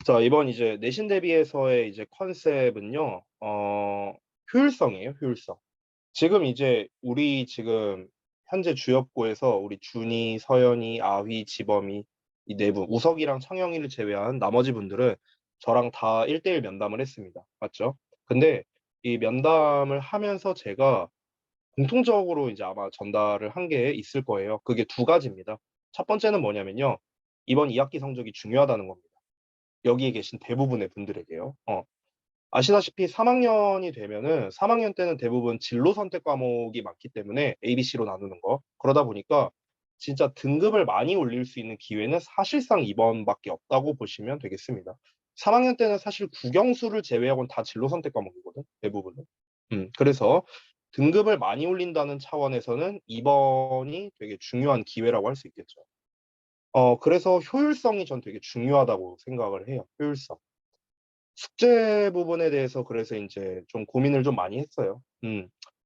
자, 이번 이제 내신 대비해서의 이제 컨셉은요, 효율성이에요, 효율성. 지금 이제 우리 지금 현재 주엽고에서 우리 준이, 서연이, 아휘, 지범이 이 네 분, 우석이랑 창영이를 제외한 나머지 분들은 저랑 다 1대1 면담을 했습니다. 맞죠? 근데 이 면담을 하면서 제가 공통적으로 이제 아마 전달을 한 게 있을 거예요. 그게 두 가지입니다. 첫 번째는 뭐냐면요. 이번 2학기 성적이 중요하다는 겁니다. 여기에 계신 대부분의 분들에게요. 아시다시피 3학년이 되면은 3학년 때는 대부분 진로 선택 과목이 많기 때문에 ABC로 나누는 거. 그러다 보니까 진짜 등급을 많이 올릴 수 있는 기회는 사실상 이번밖에 없다고 보시면 되겠습니다. 3학년 때는 사실 국영수를 제외하고는 다 진로 선택 과목이거든, 대부분은. 그래서 등급을 많이 올린다는 차원에서는 이번이 되게 중요한 기회라고 할 수 있겠죠. 그래서 효율성이 전 되게 중요하다고 생각을 해요. 효율성. 숙제 부분에 대해서 그래서 이제 좀 고민을 좀 많이 했어요.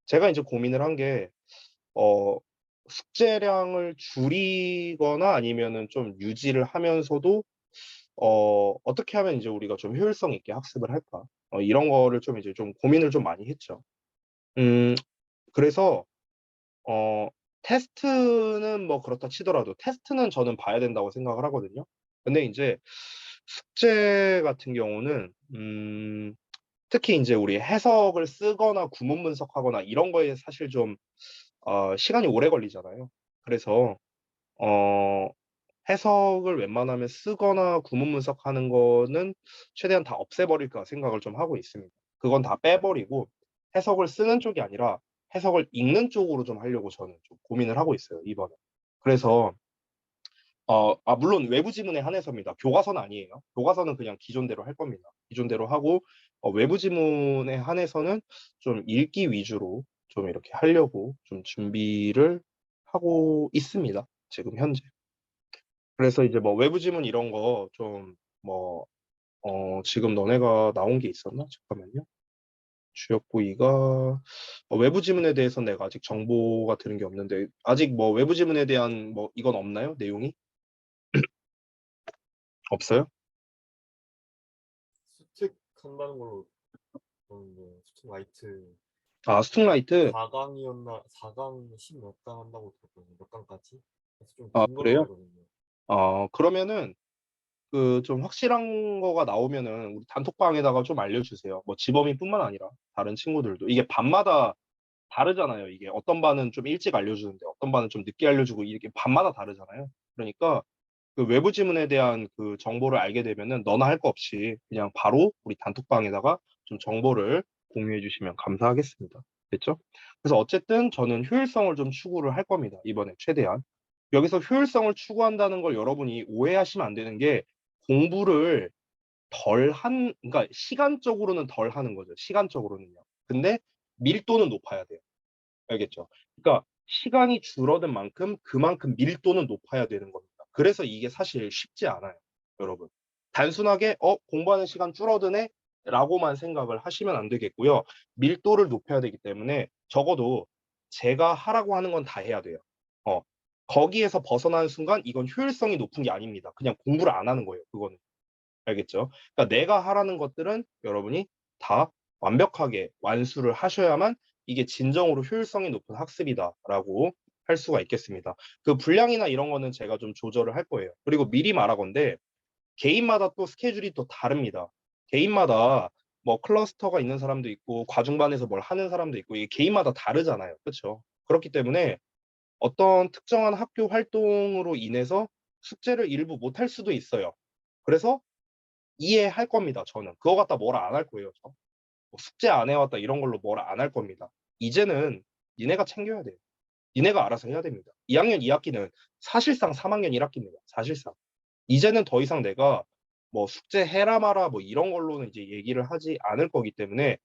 제가 이제 고민을 한 게, 어, 숙제량을 줄이거나 아니면은 좀 유지를 하면서도, 어떻게 하면 이제 우리가 좀 효율성 있게 학습을 할까? 이런 거를 좀 이제 좀 고민을 좀 많이 했죠. 음, 그래서, 어, 테스트는 뭐 그렇다 치더라도 테스트는 저는 봐야 된다고 생각을 하거든요. 근데 이제 숙제 같은 경우는, 특히 이제 우리 해석을 쓰거나 구문 분석하거나 이런 거에 사실 좀 시간이 오래 걸리잖아요. 그래서 어, 해석을 웬만하면 쓰거나 구문 분석하는 거는 최대한 다 없애버릴까 생각을 좀 하고 있습니다. 그건 다 빼버리고 해석을 쓰는 쪽이 아니라 해석을 읽는 쪽으로 좀 하려고 저는 좀 고민을 하고 있어요, 이번에. 그래서 물론 외부 지문에 한해서입니다. 교과서는 아니에요. 교과서는 그냥 기존대로 할 겁니다. 기존대로 하고, 외부 지문에 한해서는 좀 읽기 위주로 좀 이렇게 하려고 좀 준비를 하고 있습니다. 지금 현재. 그래서 이제 뭐 외부 지문 이런 거 좀 뭐, 지금 너네가 나온 게 있었나? 잠깐만요. 주역부 2가 외부 지문에 대해서 내가 아직 정보가 들은 게 없는데 아직 뭐 외부 지문에 대한 뭐 이건 없나요? 내용이? 없어요? 수특한다는 걸로 들었는데 수특 라이트 아, 스퉁라이트? 4강이었나 4강 10 몇 강 한다고 들었거든요. 몇 강까지? 그래서 좀 아, 긴 걸로 그래요? 알거든요. 그러면은 그 좀 확실한 거가 나오면은 우리 단톡방에다가 좀 알려주세요. 뭐 지범이뿐만 아니라 다른 친구들도 이게 반마다 다르잖아요. 이게 어떤 반은 좀 일찍 알려주는데 어떤 반은 좀 늦게 알려주고 이렇게 반마다 다르잖아요. 그러니까 그 외부 지문에 대한 그 정보를 알게 되면은 너나 할 거 없이 그냥 바로 우리 단톡방에다가 좀 정보를 공유해 주시면 감사하겠습니다. 됐죠? 그래서 어쨌든 저는 효율성을 좀 추구를 할 겁니다. 이번에 최대한. 여기서 효율성을 추구한다는 걸 여러분이 오해하시면 안 되는 게 공부를 그러니까 시간적으로는 덜 하는 거죠. 시간적으로는요. 근데 밀도는 높아야 돼요. 알겠죠? 그러니까 시간이 줄어든 만큼 그만큼 밀도는 높아야 되는 겁니다. 그래서 이게 사실 쉽지 않아요, 여러분. 단순하게 공부하는 시간 줄어드네 라고만 생각을 하시면 안 되겠고요. 밀도를 높여야 되기 때문에 적어도 제가 하라고 하는 건 다 해야 돼요. 어, 거기에서 벗어나는 순간 이건 효율성이 높은 게 아닙니다. 그냥 공부를 안 하는 거예요, 그거는. 알겠죠? 그러니까 내가 하라는 것들은 여러분이 다 완벽하게 완수를 하셔야만 이게 진정으로 효율성이 높은 학습이다라고 할 수가 있겠습니다. 그 분량이나 이런 거는 제가 좀 조절을 할 거예요. 그리고 미리 말하건대 개인마다 또 스케줄이 또 다릅니다. 개인마다 뭐 클러스터가 있는 사람도 있고 과중반에서 뭘 하는 사람도 있고 이게 개인마다 다르잖아요. 그렇죠? 그렇기 때문에 어떤 특정한 학교 활동으로 인해서 숙제를 일부 못 할 수도 있어요. 그래서 이해할 겁니다. 저는 그거 갖다 뭐라 안 할 거예요. 뭐 숙제 안 해왔다 이런 걸로 뭐라 안 할 겁니다. 이제는 니네가 챙겨야 돼요. 니네가 알아서 해야 됩니다. 2학년 2학기는 사실상 3학년 1학기입니다. 사실상 이제는 더 이상 내가 뭐 숙제 해라 마라 뭐 이런 걸로는 이제 얘기를 하지 않을 거기 때문에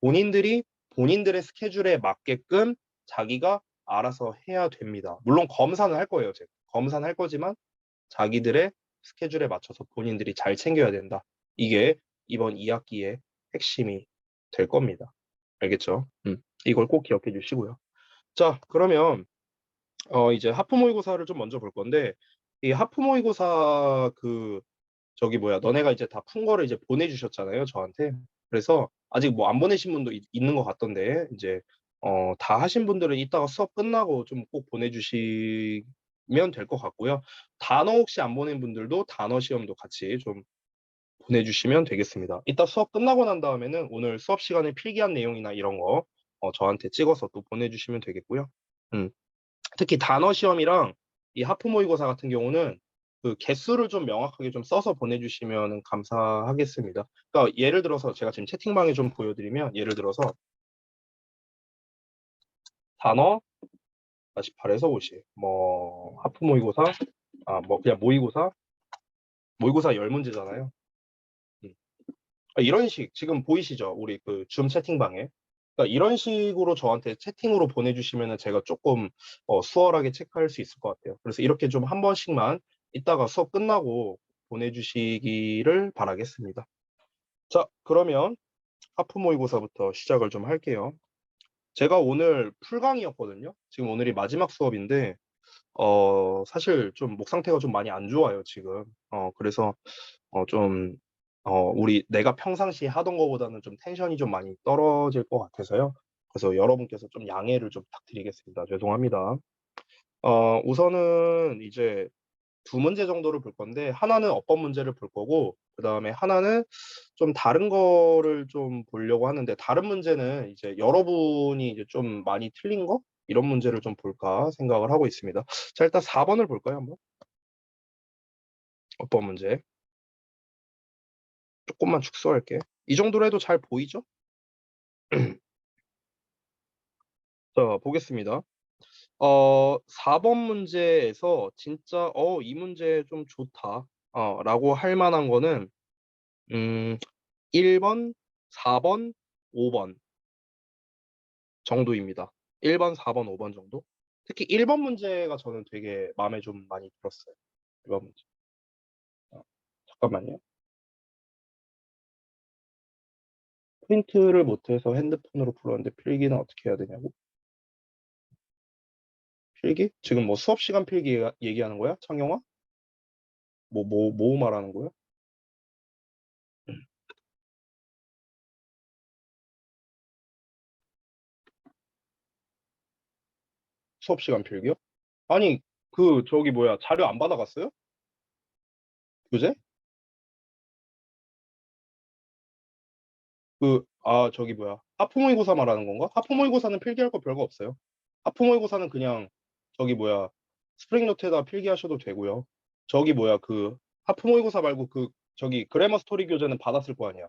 본인들이 본인들의 스케줄에 맞게끔 자기가 알아서 해야 됩니다. 물론 검사는 할 거예요. 제가 검사는 할 거지만 자기들의 스케줄에 맞춰서 본인들이 잘 챙겨야 된다. 이게 이번 2학기의 핵심이 될 겁니다. 알겠죠? 이걸 꼭 기억해 주시고요. 자, 그러면 이제 하프 모의고사를 좀 먼저 볼 건데 이 하프 모의고사 그 저기 뭐야, 너네가 이제 다 푼 거를 이제 보내주셨잖아요, 저한테. 그래서 아직 뭐 안 보내신 분도 있는 것 같던데, 이제 다 하신 분들은 이따가 수업 끝나고 좀 꼭 보내주시면 될 것 같고요. 단어 혹시 안 보낸 분들도 단어 시험도 같이 좀 보내주시면 되겠습니다. 이따 수업 끝나고 난 다음에는 오늘 수업 시간에 필기한 내용이나 이런 거 저한테 찍어서 또 보내주시면 되겠고요. 음. 특히 단어 시험이랑 이 하프 모의고사 같은 경우는 그 개수를 좀 명확하게 좀 써서 보내주시면 감사하겠습니다. 그러니까 예를 들어서 제가 지금 채팅방에 좀 보여드리면, 예를 들어서 단어 48에서 50, 뭐 하프 모의고사, 뭐 그냥 모의고사 10문제잖아요. 이런 식 지금 보이시죠? 우리 그 줌 채팅방에. 그러니까 이런 식으로 저한테 채팅으로 보내주시면은 제가 조금 수월하게 체크할 수 있을 것 같아요. 그래서 이렇게 좀 한 번씩만 이따가 수업 끝나고 보내주시기를 바라겠습니다. 자, 그러면 하프 모의고사부터 시작을 좀 할게요. 제가 오늘 풀강이었거든요. 지금 오늘이 마지막 수업인데 사실 좀 목 상태가 좀 많이 안 좋아요, 지금. 그래서 좀, 우리 내가 평상시에 하던 거보다는 좀 텐션이 좀 많이 떨어질 것 같아서요. 그래서 여러분께서 좀 양해를 좀 부탁드리겠습니다. 죄송합니다. 우선은 이제 두 문제 정도를 볼 건데, 하나는 어법 문제를 볼 거고, 그 다음에 하나는 좀 다른 거를 좀 보려고 하는데, 다른 문제는 이제 여러분이 이제 좀 많이 틀린 거? 이런 문제를 좀 볼까 생각을 하고 있습니다. 자, 일단 4번을 볼까요, 한번? 어법 문제. 조금만 축소할게. 이 정도로 해도 잘 보이죠? 자, 보겠습니다. 4번 문제에서 진짜, 이 문제 좀 좋다. 라고 할 만한 거는, 음, 1번, 4번, 5번 정도입니다. 1번, 4번, 5번 정도? 특히 1번 문제가 저는 되게 마음에 좀 많이 들었어요. 1번 문제. 잠깐만요. 프린트를 못해서 핸드폰으로 불렀는데 필기는 어떻게 해야 되냐고? 필기? 지금 뭐 수업 시간 필기 얘기하는 거야? 창영아? 뭐 말하는 거야? 수업 시간 필기요? 아니, 저기 뭐야, 자료 안 받아갔어요? 교재? 저기 뭐야, 하프모의고사 말하는 건가? 하프모의고사는 필기할 거 별거 없어요. 하프모의고사는 그냥, 저기 뭐야, 스프링노트에다 필기하셔도 되고요. 저기 뭐야, 하프모의고사 말고 저기, 그래머 스토리 교재는 받았을 거 아니야.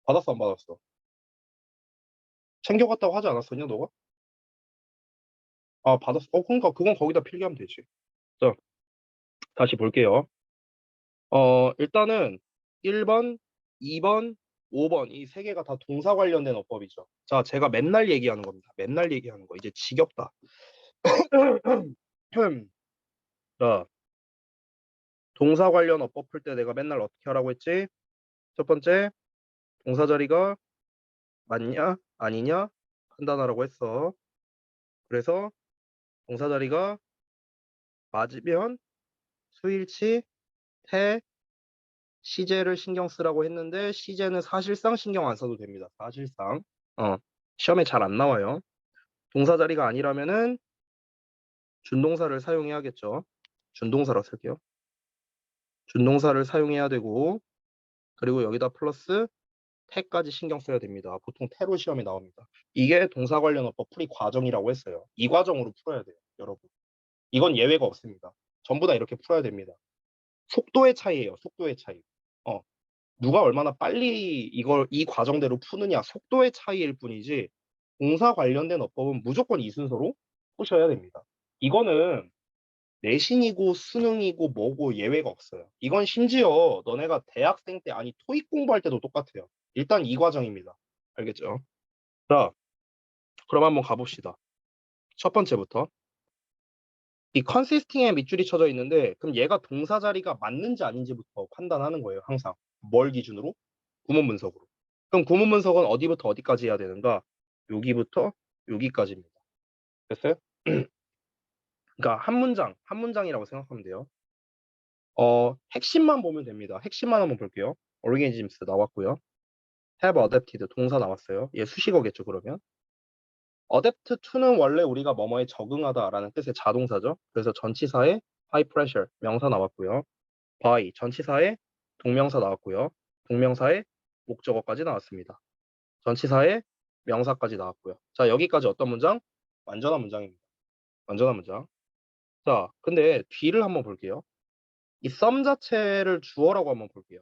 받았어, 안 받았어? 챙겨갔다고 하지 않았었냐, 너가? 받았어. 그러니까 그건 거기다 필기하면 되지. 자, 다시 볼게요. 일단은 1번, 2번, 5번 이 세 개가 다 동사 관련된 어법이죠. 자, 제가 맨날 얘기하는 겁니다. 맨날 얘기하는 거. 이제 지겹다. 자, 동사 관련 어법 풀 때 내가 맨날 어떻게 하라고 했지? 첫 번째, 동사 자리가 맞냐, 아니냐 판단하라고 했어. 그래서 동사 자리가 맞으면 수일치, 태, 시제를 신경 쓰라고 했는데 시제는 사실상 신경 안 써도 됩니다. 사실상. 시험에 잘 안 나와요. 동사 자리가 아니라면은 준동사를 사용해야겠죠. 준동사로 쓸게요. 준동사를 사용해야 되고, 그리고 여기다 플러스 태까지 신경 써야 됩니다. 보통 태로 시험이 나옵니다. 이게 동사 관련 어법 풀이 과정이라고 했어요. 이 과정으로 풀어야 돼요, 여러분. 이건 예외가 없습니다. 전부 다 이렇게 풀어야 됩니다. 속도의 차이예요, 속도의 차이. 어, 누가 얼마나 빨리 이 과정대로 푸느냐, 속도의 차이일 뿐이지, 동사 관련된 어법은 무조건 이 순서로 푸셔야 됩니다. 이거는 내신이고 수능이고 뭐고 예외가 없어요. 이건 심지어 너네가 대학생 때, 아니 토익 공부할 때도 똑같아요. 일단 이 과정입니다. 알겠죠? 자, 그럼 한번 가봅시다. 첫 번째부터. 이 컨시스팅에 밑줄이 쳐져 있는데, 그럼 얘가 동사 자리가 맞는지 아닌지부터 판단하는 거예요. 항상. 뭘 기준으로? 구문 분석으로. 그럼 구문 분석은 어디부터 어디까지 해야 되는가? 여기부터 여기까지입니다. 됐어요? 그러니까 한 문장이라고 생각하면 돼요. 핵심만 보면 됩니다. 핵심만 한번 볼게요. organisms 나왔고요. have adapted 동사 나왔어요. 얘 수식어겠죠, 그러면. adapt to는 원래 우리가 뭐뭐에 적응하다라는 뜻의 자동사죠. 그래서 전치사에 high pressure 명사 나왔고요. by 전치사에 동명사 나왔고요. 동명사에 목적어까지 나왔습니다. 전치사에 명사까지 나왔고요. 자, 여기까지 어떤 문장? 완전한 문장입니다. 완전한 문장. 자, 근데 뒤를 한번 볼게요. 이 썸 자체를 주어라고 한번 볼게요.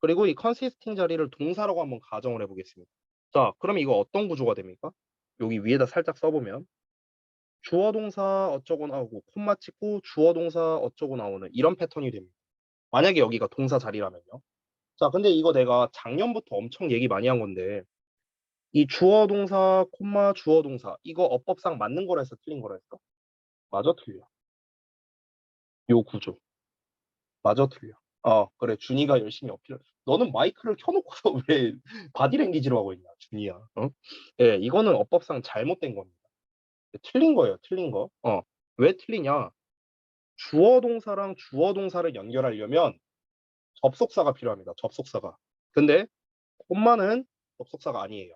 그리고 이 consisting 자리를 동사라고 한번 가정을 해보겠습니다. 자, 그럼 이거 어떤 구조가 됩니까? 여기 위에다 살짝 써보면 주어 동사 어쩌고 나오고 콤마 찍고 주어 동사 어쩌고 나오는 이런 패턴이 됩니다. 만약에 여기가 동사 자리라면요. 자, 근데 이거 내가 작년부터 엄청 얘기 많이 한 건데 이 주어 동사 콤마 주어 동사 이거 어법상 맞는 거라 해서 틀린 거라 했어? 맞아 틀려. 요 구조. 맞아 틀려. 그래. 준이가 열심히 어필을. 너는 마이크를 켜놓고서 왜 바디랭귀지로 하고 있냐, 준이야. 예, 이거는 어법상 잘못된 겁니다. 틀린 거예요, 틀린 거. 왜 틀리냐? 주어 동사랑 주어 동사를 연결하려면 접속사가 필요합니다. 접속사가. 근데 콤마는 접속사가 아니에요.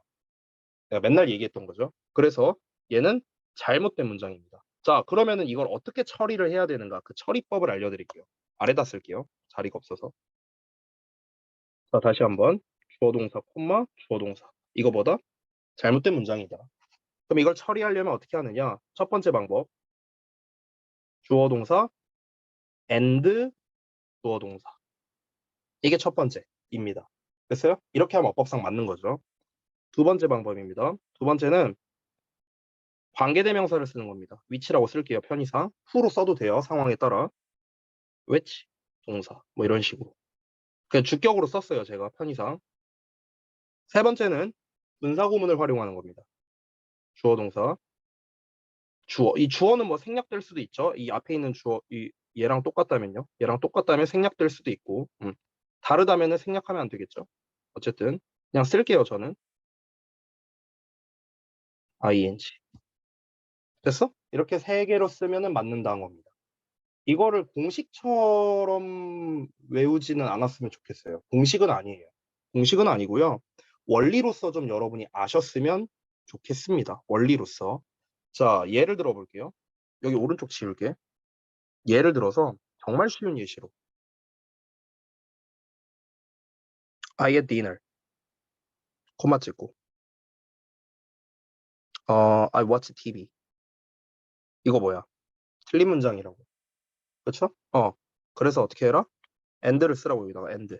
내가 맨날 얘기했던 거죠. 그래서 얘는 잘못된 문장입니다. 자, 그러면은 이걸 어떻게 처리를 해야 되는가? 그 처리법을 알려드릴게요. 아래다 쓸게요. 자리가 없어서. 자, 다시 한번. 주어 동사, 콤마, 주어 동사. 이거 뭐다? 잘못된 문장이다. 그럼 이걸 처리하려면 어떻게 하느냐? 첫 번째 방법. 주어 동사, and 주어 동사. 이게 첫 번째입니다. 됐어요? 이렇게 하면 어법상 맞는 거죠. 두 번째 방법입니다. 두 번째는 관계대명사를 쓰는 겁니다. which라고 쓸게요. 편의상. who로 써도 돼요. 상황에 따라. which 동사. 뭐 이런 식으로. 그냥 주격으로 썼어요. 제가 편의상. 세 번째는 분사구문을 활용하는 겁니다. 주어 동사. 주어. 이 주어는 뭐 생략될 수도 있죠. 이 앞에 있는 주어, 얘랑 똑같다면요. 얘랑 똑같다면 생략될 수도 있고, 다르다면은 생략하면 안 되겠죠. 어쨌든 그냥 쓸게요. 저는 ing. 됐어? 이렇게 세 개로 쓰면은 맞는다는 겁니다. 이거를 공식처럼 외우지는 않았으면 좋겠어요. 공식은 아니에요. 공식은 아니고요. 원리로서 좀 여러분이 아셨으면 좋겠습니다. 원리로서. 자, 예를 들어 볼게요. 여기 오른쪽 지울게. 예를 들어서 정말 쉬운 예시로. I had dinner. 콤마 찍고. I watch TV. 이거 뭐야? 틀린 문장이라고. 그렇죠? 그래서 어떻게 해라? and를 쓰라고 여기다가 and.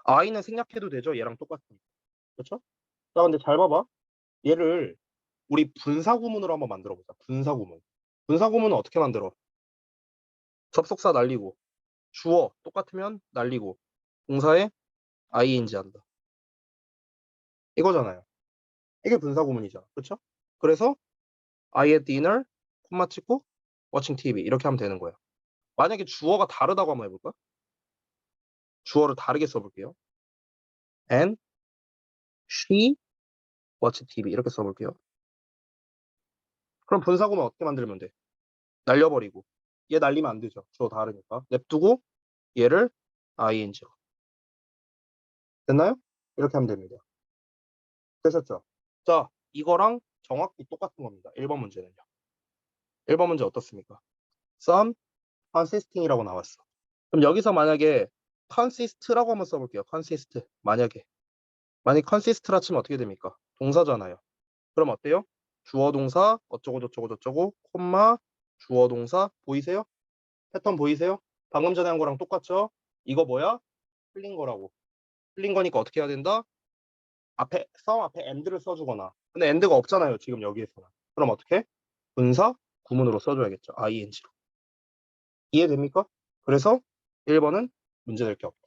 I는 생략해도 되죠? 얘랑 똑같으니까. 그렇죠? 자, 근데 잘 봐봐. 얘를 우리 분사구문으로 한번 만들어 보자. 분사구문. 분사구문은 어떻게 만들어? 접속사 날리고 주어 똑같으면 날리고 동사에 ing 한다. 이거잖아요. 이게 분사구문이잖아. 그렇죠? 그래서 I had dinner, 콤마 찍고 watching TV 이렇게 하면 되는 거예요. 만약에 주어가 다르다고 한번 해볼까? 주어를 다르게 써볼게요. And she watched TV 이렇게 써볼게요. 그럼 분사구문 어떻게 만들면 돼? 날려버리고 얘 날리면 안 되죠. 주어 다르니까. 냅두고 얘를 ing로. 됐나요? 이렇게 하면 됩니다. 되셨죠? 자, 이거랑 정확히 똑같은 겁니다. 1번 문제는요. 1번 문제 어떻습니까? Some consisting이라고 나왔어. 그럼 여기서 만약에 consist라고 한번 써볼게요. consist. 만약에 consist라 치면 어떻게 됩니까? 동사잖아요. 그럼 어때요? 주어 동사 어쩌고 저쩌고 저쩌고 콤마 주어 동사 보이세요? 패턴 보이세요? 방금 전에 한 거랑 똑같죠? 이거 뭐야? 틀린 거라고. 틀린 거니까 어떻게 해야 된다? 앞에 some 앞에 and를 써주거나. 근데 and가 없잖아요. 지금 여기에서는. 그럼 어떻게? 분사 구문으로 써줘야겠죠. ing로. 이해됩니까? 그래서 1번은 문제될 게 없다.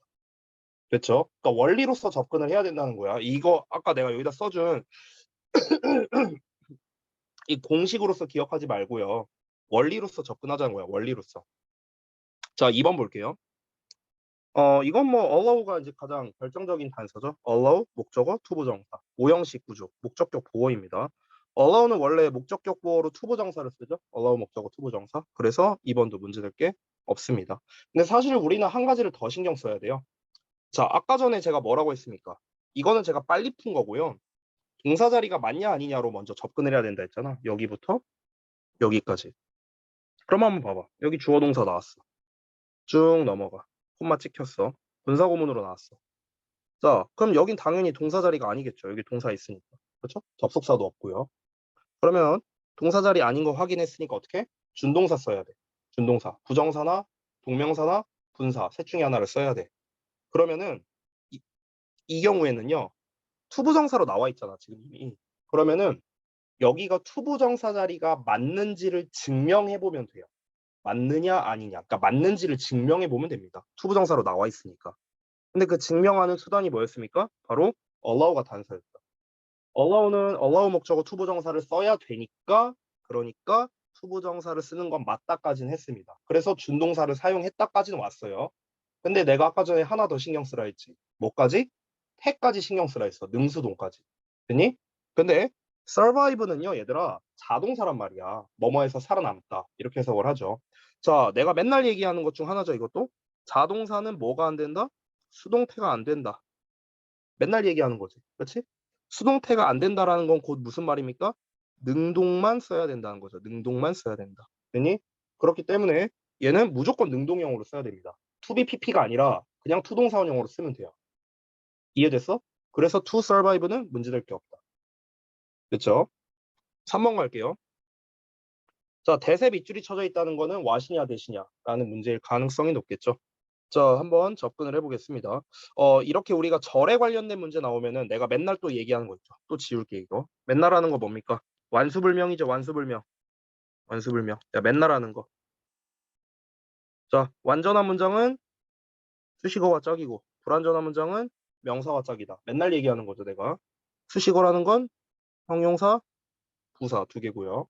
됐죠? 그러니까 원리로서 접근을 해야 된다는 거야. 이거 아까 내가 여기다 써준 이 공식으로서 기억하지 말고요. 원리로서 접근하자는 거야. 원리로서. 자, 2번 볼게요. 이건 뭐 allow가 이제 가장 결정적인 단서죠. allow 목적어 투부정사 오형식 구조 목적격 보어입니다. allow는 원래 목적격 보어로 투부정사를 쓰죠. allow 목적어 투부정사. 그래서 2번도 문제될 게 없습니다. 근데 사실 우리는 한 가지를 더 신경 써야 돼요. 자, 아까 전에 제가 뭐라고 했습니까? 이거는 제가 빨리 푼 거고요. 동사 자리가 맞냐 아니냐로 먼저 접근을 해야 된다 했잖아. 여기부터 여기까지. 그럼 한번 봐봐. 여기 주어 동사 나왔어. 쭉 넘어가. 콤마 찍혔어. 분사구문으로 나왔어. 자, 그럼 여긴 당연히 동사 자리가 아니겠죠. 여기 동사 있으니까. 그렇죠? 접속사도 없고요. 그러면 동사 자리 아닌 거 확인했으니까 어떻게? 준동사 써야 돼. 준동사. 부정사나 동명사나 분사 셋 중에 하나를 써야 돼. 그러면은 이 경우에는요. 투부정사로 나와 있잖아, 지금 이미. 그러면은 여기가 투부정사 자리가 맞는지를 증명해 보면 돼요. 맞느냐 아니냐. 그러니까 맞는지를 증명해 보면 됩니다. 투부정사로 나와 있으니까. 근데 그 증명하는 수단이 뭐였습니까? 바로 allow가 단서였다. allow는 allow 목적어 투부정사를 써야 되니까 그러니까 투부정사를 쓰는 건 맞다까지는 했습니다. 그래서 준동사를 사용했다까지는 왔어요. 근데 내가 아까 전에 하나 더 신경 쓰라 했지. 뭐까지? 태까지 신경 쓰라 했어. 능수동까지. 됐니? 근데 survive는요, 얘들아, 자동사란 말이야. 뭐뭐해서 살아남다. 이렇게 해석을 하죠. 자, 내가 맨날 얘기하는 것 중 하나죠, 이것도. 자동사는 뭐가 안 된다? 수동태가 안 된다. 맨날 얘기하는 거지. 그렇지? 수동태가 안 된다라는 건 곧 무슨 말입니까? 능동만 써야 된다는 거죠. 능동만 써야 된다. 됐니? 그렇기 때문에 얘는 무조건 능동형으로 써야 됩니다. to be pp가 아니라 그냥 투동사원형으로 쓰면 돼요. 이해됐어? 그래서 to survive는 문제될 게 없다. 그렇죠? 3번 갈게요. 자, 대세 밑줄이 쳐져 있다는 거는 what이냐 대시냐라는 문제일 가능성이 높겠죠. 자, 한번 접근을 해보겠습니다. 이렇게 우리가 절에 관련된 문제 나오면은 내가 맨날 또 얘기하는 거 있죠. 또 지울게 이거. 맨날 하는 거 뭡니까? 완수불명이죠. 완수불명. 완수불명. 야, 맨날 하는 거. 자, 완전한 문장은 수식어와 짝이고 불완전한 문장은 명사와 짝이다. 맨날 얘기하는 거죠, 내가. 수식어라는 건 형용사, 부사 두 개고요.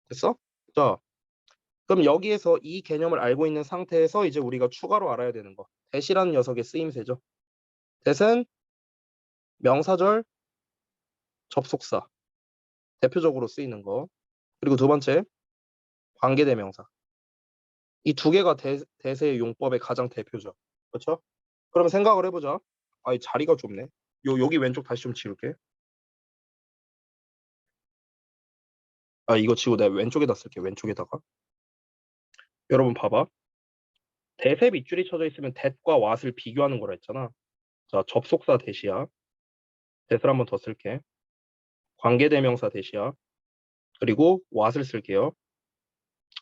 됐어? 자, 그럼 여기에서 이 개념을 알고 있는 상태에서 이제 우리가 추가로 알아야 되는 거. 대시라는 녀석의 쓰임새죠. 대신 명사절 접속사. 대표적으로 쓰이는 거. 그리고 두 번째, 관계대명사. 이 두 개가 대세의 용법의 가장 대표죠. 그렇죠? 그럼 생각을 해보자. 아, 이 자리가 좁네. 여기 왼쪽 다시 좀 지울게. 아, 이거 지우고 내가 왼쪽에다 쓸게. 왼쪽에다가. 여러분 봐봐. 대세 밑줄이 쳐져 있으면 that과 what을 비교하는 거라 했잖아. 자, 접속사 대시야. that을 한번 더 쓸게. 관계대명사 대시야. 그리고 what을 쓸게요.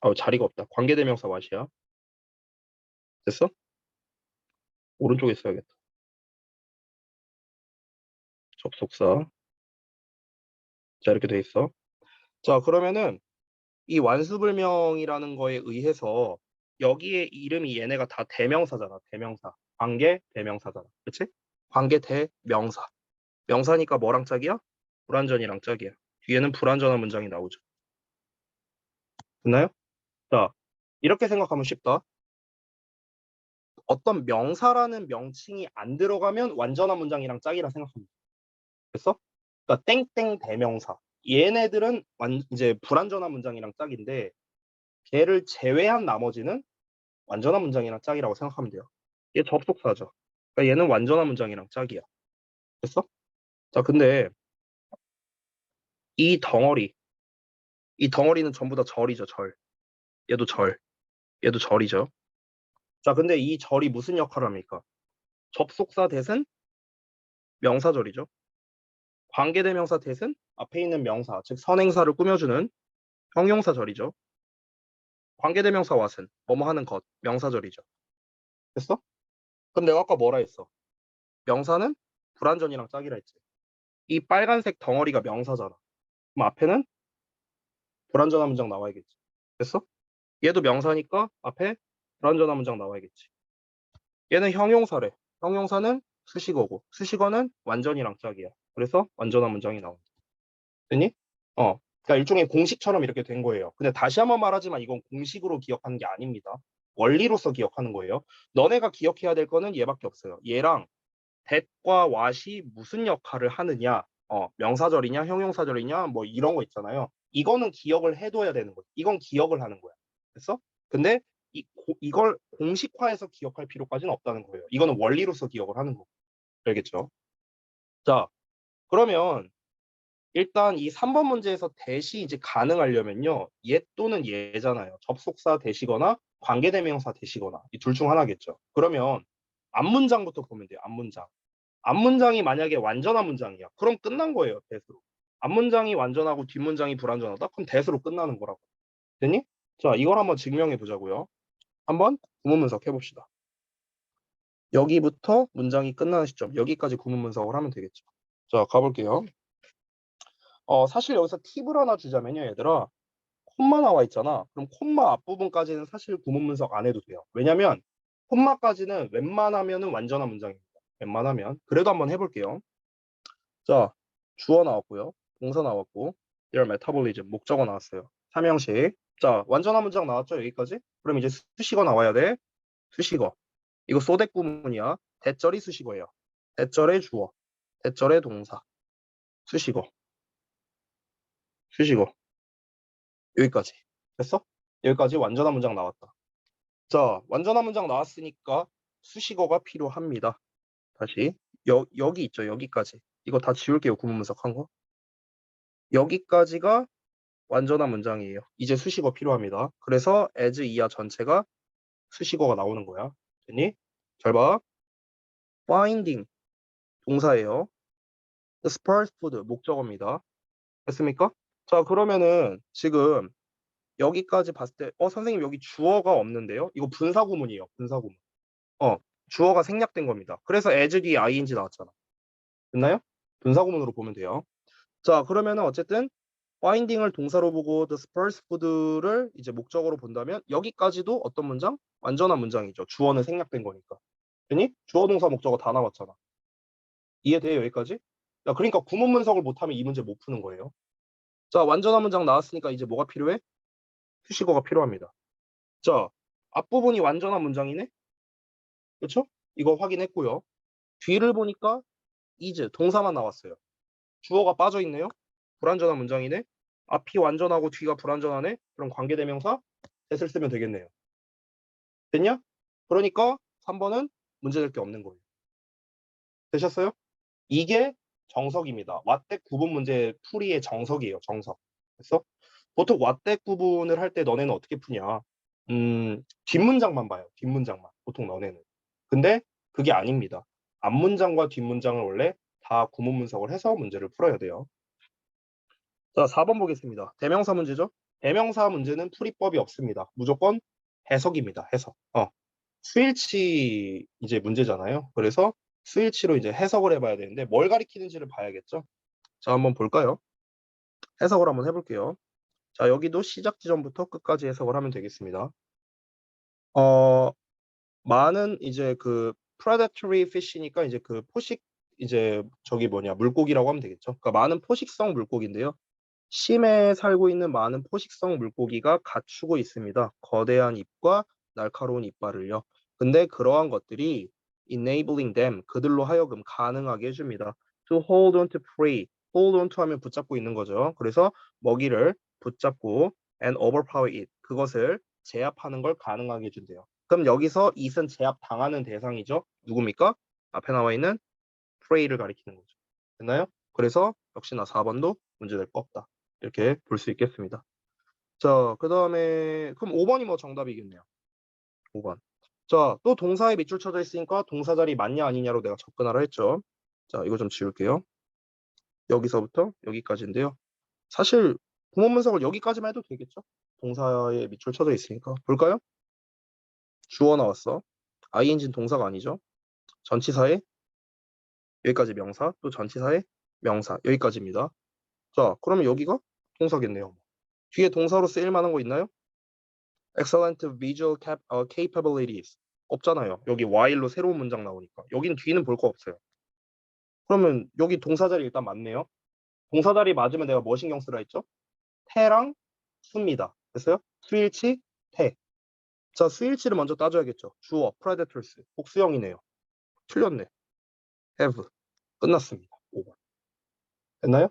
아, 자리가 없다. 관계대명사 what이야. 됐어? 오른쪽에 써야겠다. 접속사. 자, 이렇게 돼 있어. 자, 그러면은 이 완수불명이라는 거에 의해서 여기에 이름이 얘네가 다 대명사잖아. 대명사. 관계 대명사잖아. 그치? 관계 대명사. 명사니까 뭐랑 짝이야? 불완전이랑 짝이야. 뒤에는 불완전한 문장이 나오죠. 됐나요? 자, 이렇게 생각하면 쉽다. 어떤 명사라는 명칭이 안 들어가면 완전한 문장이랑 짝이라 생각하면 돼. 됐어? 그러니까 땡땡 대명사. 얘네들은 이제 불완전한 문장이랑 짝인데 걔를 제외한 나머지는 완전한 문장이랑 짝이라고 생각하면 돼요. 얘 접속사죠. 그러니까 얘는 완전한 문장이랑 짝이야. 됐어? 자, 근데 이 덩어리는 전부 다 절이죠, 절. 얘도 절. 얘도 절이죠. 자, 근데 이 절이 무슨 역할을 합니까? 접속사 대신 명사절이죠. 관계대명사 대신 앞에 있는 명사, 즉 선행사를 꾸며주는 형용사절이죠. 관계대명사 what은 뭐뭐 하는 것, 명사절이죠. 됐어? 그럼 내가 아까 뭐라 했어? 명사는 불완전이랑 짝이라 했지. 이 빨간색 덩어리가 명사잖아. 그럼 앞에는 불완전한 문장 나와야겠지. 됐어? 얘도 명사니까 앞에 불완전한 문장 나와야겠지. 얘는 형용사래. 형용사는 수식어고 수식어는 완전이랑 짝이야. 그래서 완전한 문장이 나온다. 됐니? 그러니까 일종의 공식처럼 이렇게 된 거예요. 근데 다시 한번 말하지만 이건 공식으로 기억하는 게 아닙니다. 원리로서 기억하는 거예요. 너네가 기억해야 될 거는 얘밖에 없어요. 얘랑 that과 what이 무슨 역할을 하느냐 명사절이냐 형용사절이냐 뭐 이런 거 있잖아요. 이거는 기억을 해둬야 되는 거야. 이건 기억을 하는 거야. 됐어? 근데 이걸 공식화해서 기억할 필요까지는 없다는 거예요. 이거는 원리로서 기억을 하는 거고. 알겠죠? 자, 그러면 일단 이 3번 문제에서 대시 이제 가능하려면요. 얘 또는 얘잖아요. 접속사 대시거나 관계대명사 대시거나 이 둘 중 하나겠죠. 그러면 앞문장부터 보면 돼요. 앞문장. 앞문장이 만약에 완전한 문장이야. 그럼 끝난 거예요. 대수로. 앞문장이 완전하고 뒷문장이 불완전하다? 그럼 대수로 끝나는 거라고. 됐니? 자, 이걸 한번 증명해 보자고요. 한번 구문 분석 해봅시다. 여기부터 문장이 끝나는 시점, 여기까지 구문 분석을 하면 되겠죠. 자, 가볼게요. 사실 여기서 팁을 하나 주자면요, 얘들아. 콤마 나와 있잖아. 그럼 콤마 앞부분까지는 사실 구문 분석 안 해도 돼요. 왜냐면 콤마까지는 웬만하면은 완전한 문장입니다. 웬만하면. 그래도 한번 해볼게요. 자, 주어 나왔고요. 동사 나왔고, their metabolism, 목적어 나왔어요. 삼형식. 자, 완전한 문장 나왔죠? 여기까지? 그럼 이제 수식어 나와야 돼. 수식어. 이거 소댓 구문이야. 대절이 수식어예요. 대절의 주어, 대절의 동사, 수식어, 수식어. 여기까지. 됐어? 여기까지 완전한 문장 나왔다. 자, 완전한 문장 나왔으니까 수식어가 필요합니다. 다시. 여기 있죠? 여기까지. 이거 다 지울게요. 구문 분석한 거. 여기까지가 완전한 문장이에요. 이제 수식어 필요합니다. 그래서 as 이하 전체가 수식어가 나오는 거야. 됐니? 잘 봐. finding 동사예요. the sparse food 목적어입니다. 됐습니까? 자, 그러면은 지금 여기까지 봤을 때 선생님 여기 주어가 없는데요? 이거 분사구문이에요. 분사구문. 주어가 생략된 겁니다. 그래서 as 뒤에 ing 나왔잖아. 됐나요? 분사구문으로 보면 돼요. 자, 그러면은 어쨌든 finding을 동사로 보고 the sparse food를 이제 목적어로 본다면 여기까지도 어떤 문장? 완전한 문장이죠. 주어는 생략된 거니까. 됐니? 주어 동사 목적어 다 나왔잖아. 이해돼요? 여기까지? 야, 그러니까 구문 분석을 못하면 이 문제 못 푸는 거예요. 자, 완전한 문장 나왔으니까 이제 뭐가 필요해? 수식어가 필요합니다. 자, 앞부분이 완전한 문장이네? 그렇죠? 이거 확인했고요. 뒤를 보니까 is 동사만 나왔어요. 주어가 빠져 있네요. 불완전한 문장이네. 앞이 완전하고 뒤가 불완전하네. 그럼 관계대명사 that을 쓰면 되겠네요. 됐냐? 그러니까 3번은 문제될 게 없는 거예요. 되셨어요? 이게 정석입니다. 왓댓 구분 문제 풀이의 정석이에요. 정석. 그래서 보통 왓댓 구분을 할 때 너네는 어떻게 푸냐? 뒷문장만 봐요. 뒷문장만. 보통 너네는. 근데 그게 아닙니다. 앞문장과 뒷문장을 원래 다 구문 분석을 해서 문제를 풀어야 돼요. 자, 4번 보겠습니다. 대명사 문제죠? 대명사 문제는 풀이법이 없습니다. 무조건 해석입니다. 해석. 수일치 이제 문제잖아요. 그래서 수일치로 이제 해석을 해봐야 되는데 뭘 가리키는지를 봐야겠죠? 자, 한번 볼까요? 해석을 한번 해볼게요. 자, 여기도 시작 지점부터 끝까지 해석을 하면 되겠습니다. 많은 이제 그 predatory fish니까 이제 그 포식 이제 저기 뭐냐 물고기라고 하면 되겠죠. 그러니까 많은 포식성 물고기인데요. 심해에 살고 있는 많은 포식성 물고기가 갖추고 있습니다. 거대한 입과 날카로운 이빨을요. 근데 그러한 것들이 enabling them 그들로 하여금 가능하게 해줍니다. to hold on to prey. hold on to 하면 붙잡고 있는 거죠. 그래서 먹이를 붙잡고 and overpower it. 그것을 제압하는 걸 가능하게 해준대요. 그럼 여기서 it은 제압 당하는 대상이죠. 누굽니까? 앞에 나와 있는 prey를 가리키는 거죠. 됐나요? 그래서 역시나 4번도 문제될 거 없다. 이렇게 볼 수 있겠습니다. 자, 그 다음에 그럼 5번이 뭐 정답이겠네요. 5번. 자, 또 동사에 밑줄 쳐져 있으니까 동사 자리 맞냐 아니냐로 내가 접근하라 했죠. 자, 이거 좀 지울게요. 여기서부터 여기까지인데요. 사실 구문 분석을 여기까지만 해도 되겠죠? 동사에 밑줄 쳐져 있으니까. 볼까요? 주어 나왔어. ing는 동사가 아니죠. 전치사에 여기까지 명사, 또 전치사에 명사 여기까지입니다. 자, 그러면 여기가 동사겠네요. 뒤에 동사로 쓰일 만한 거 있나요? excellent visual capabilities 없잖아요. 여기 while로 새로운 문장 나오니까. 여긴 뒤는 볼 거 없어요. 그러면 여기 동사 자리 일단 맞네요. 동사 자리 맞으면 내가 뭐 신경 쓰라 했죠? 태랑 수입니다. 됐어요? 수일치, 태. 자, 수일치를 먼저 따져야겠죠. 주어, predators. 복수형이네요. 틀렸네. have. 끝났습니다. 5번. 됐나요?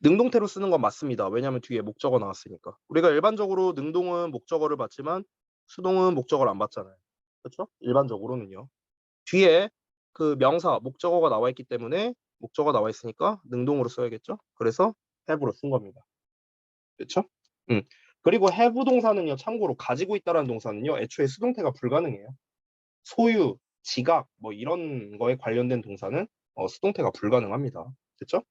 능동태로 쓰는 건 맞습니다. 왜냐하면 뒤에 목적어 나왔으니까. 우리가 일반적으로 능동은 목적어를 받지만 수동은 목적어를 안 받잖아요. 그렇죠? 일반적으로는요. 뒤에 그 명사, 목적어가 나와 있기 때문에 목적어가 나와 있으니까 능동으로 써야겠죠? 그래서 have로 쓴 겁니다. 그렇죠? 음. 그리고 have 동사는요, 참고로 가지고 있다라는 동사는요, 애초에 수동태가 불가능해요. 소유, 지각, 뭐 이런 거에 관련된 동사는 수동태가 불가능합니다. 됐죠?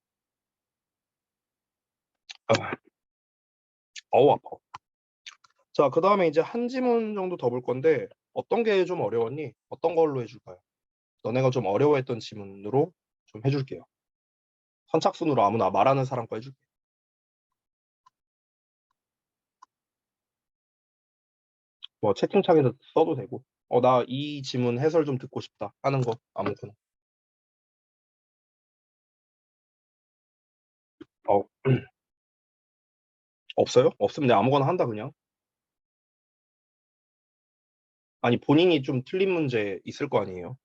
아, 어우, 아파. 자, 그 다음에 이제 한 지문 정도 더 볼 건데, 어떤 게 좀 어려웠니? 어떤 걸로 해줄까요? 너네가 좀 어려워했던 지문으로 좀 해줄게요. 선착순으로 아무나 말하는 사람 거 해줄게. 뭐 채팅창에도 써도 되고. 나 이 지문 해설 좀 듣고 싶다 하는 거 아무거나. 어, 없어요? 없으면 내가 아무거나 한다 그냥. 아니 본인이 좀 틀린 문제 있을 거 아니에요?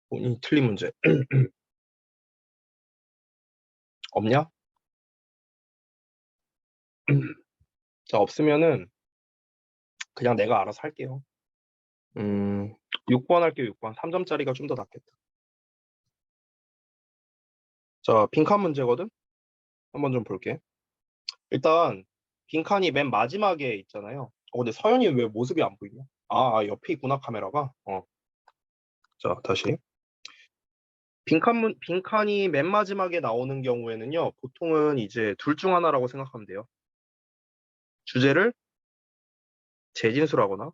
본인이 틀린 문제 없냐? 자, 없으면은 그냥 내가 알아서 할게요. 6번 할게요. 6번. 3점짜리가 좀 더 낫겠다. 자, 빈칸 문제거든? 한번 좀 볼게. 일단 빈칸이 맨 마지막에 있잖아요. 근데 서연이 왜 모습이 안 보이냐? 옆에 있구나, 카메라가. 자, 다시. 빈칸이 맨 마지막에 나오는 경우에는요, 보통은 이제 둘 중 하나라고 생각하면 돼요. 주제를 재진술하거나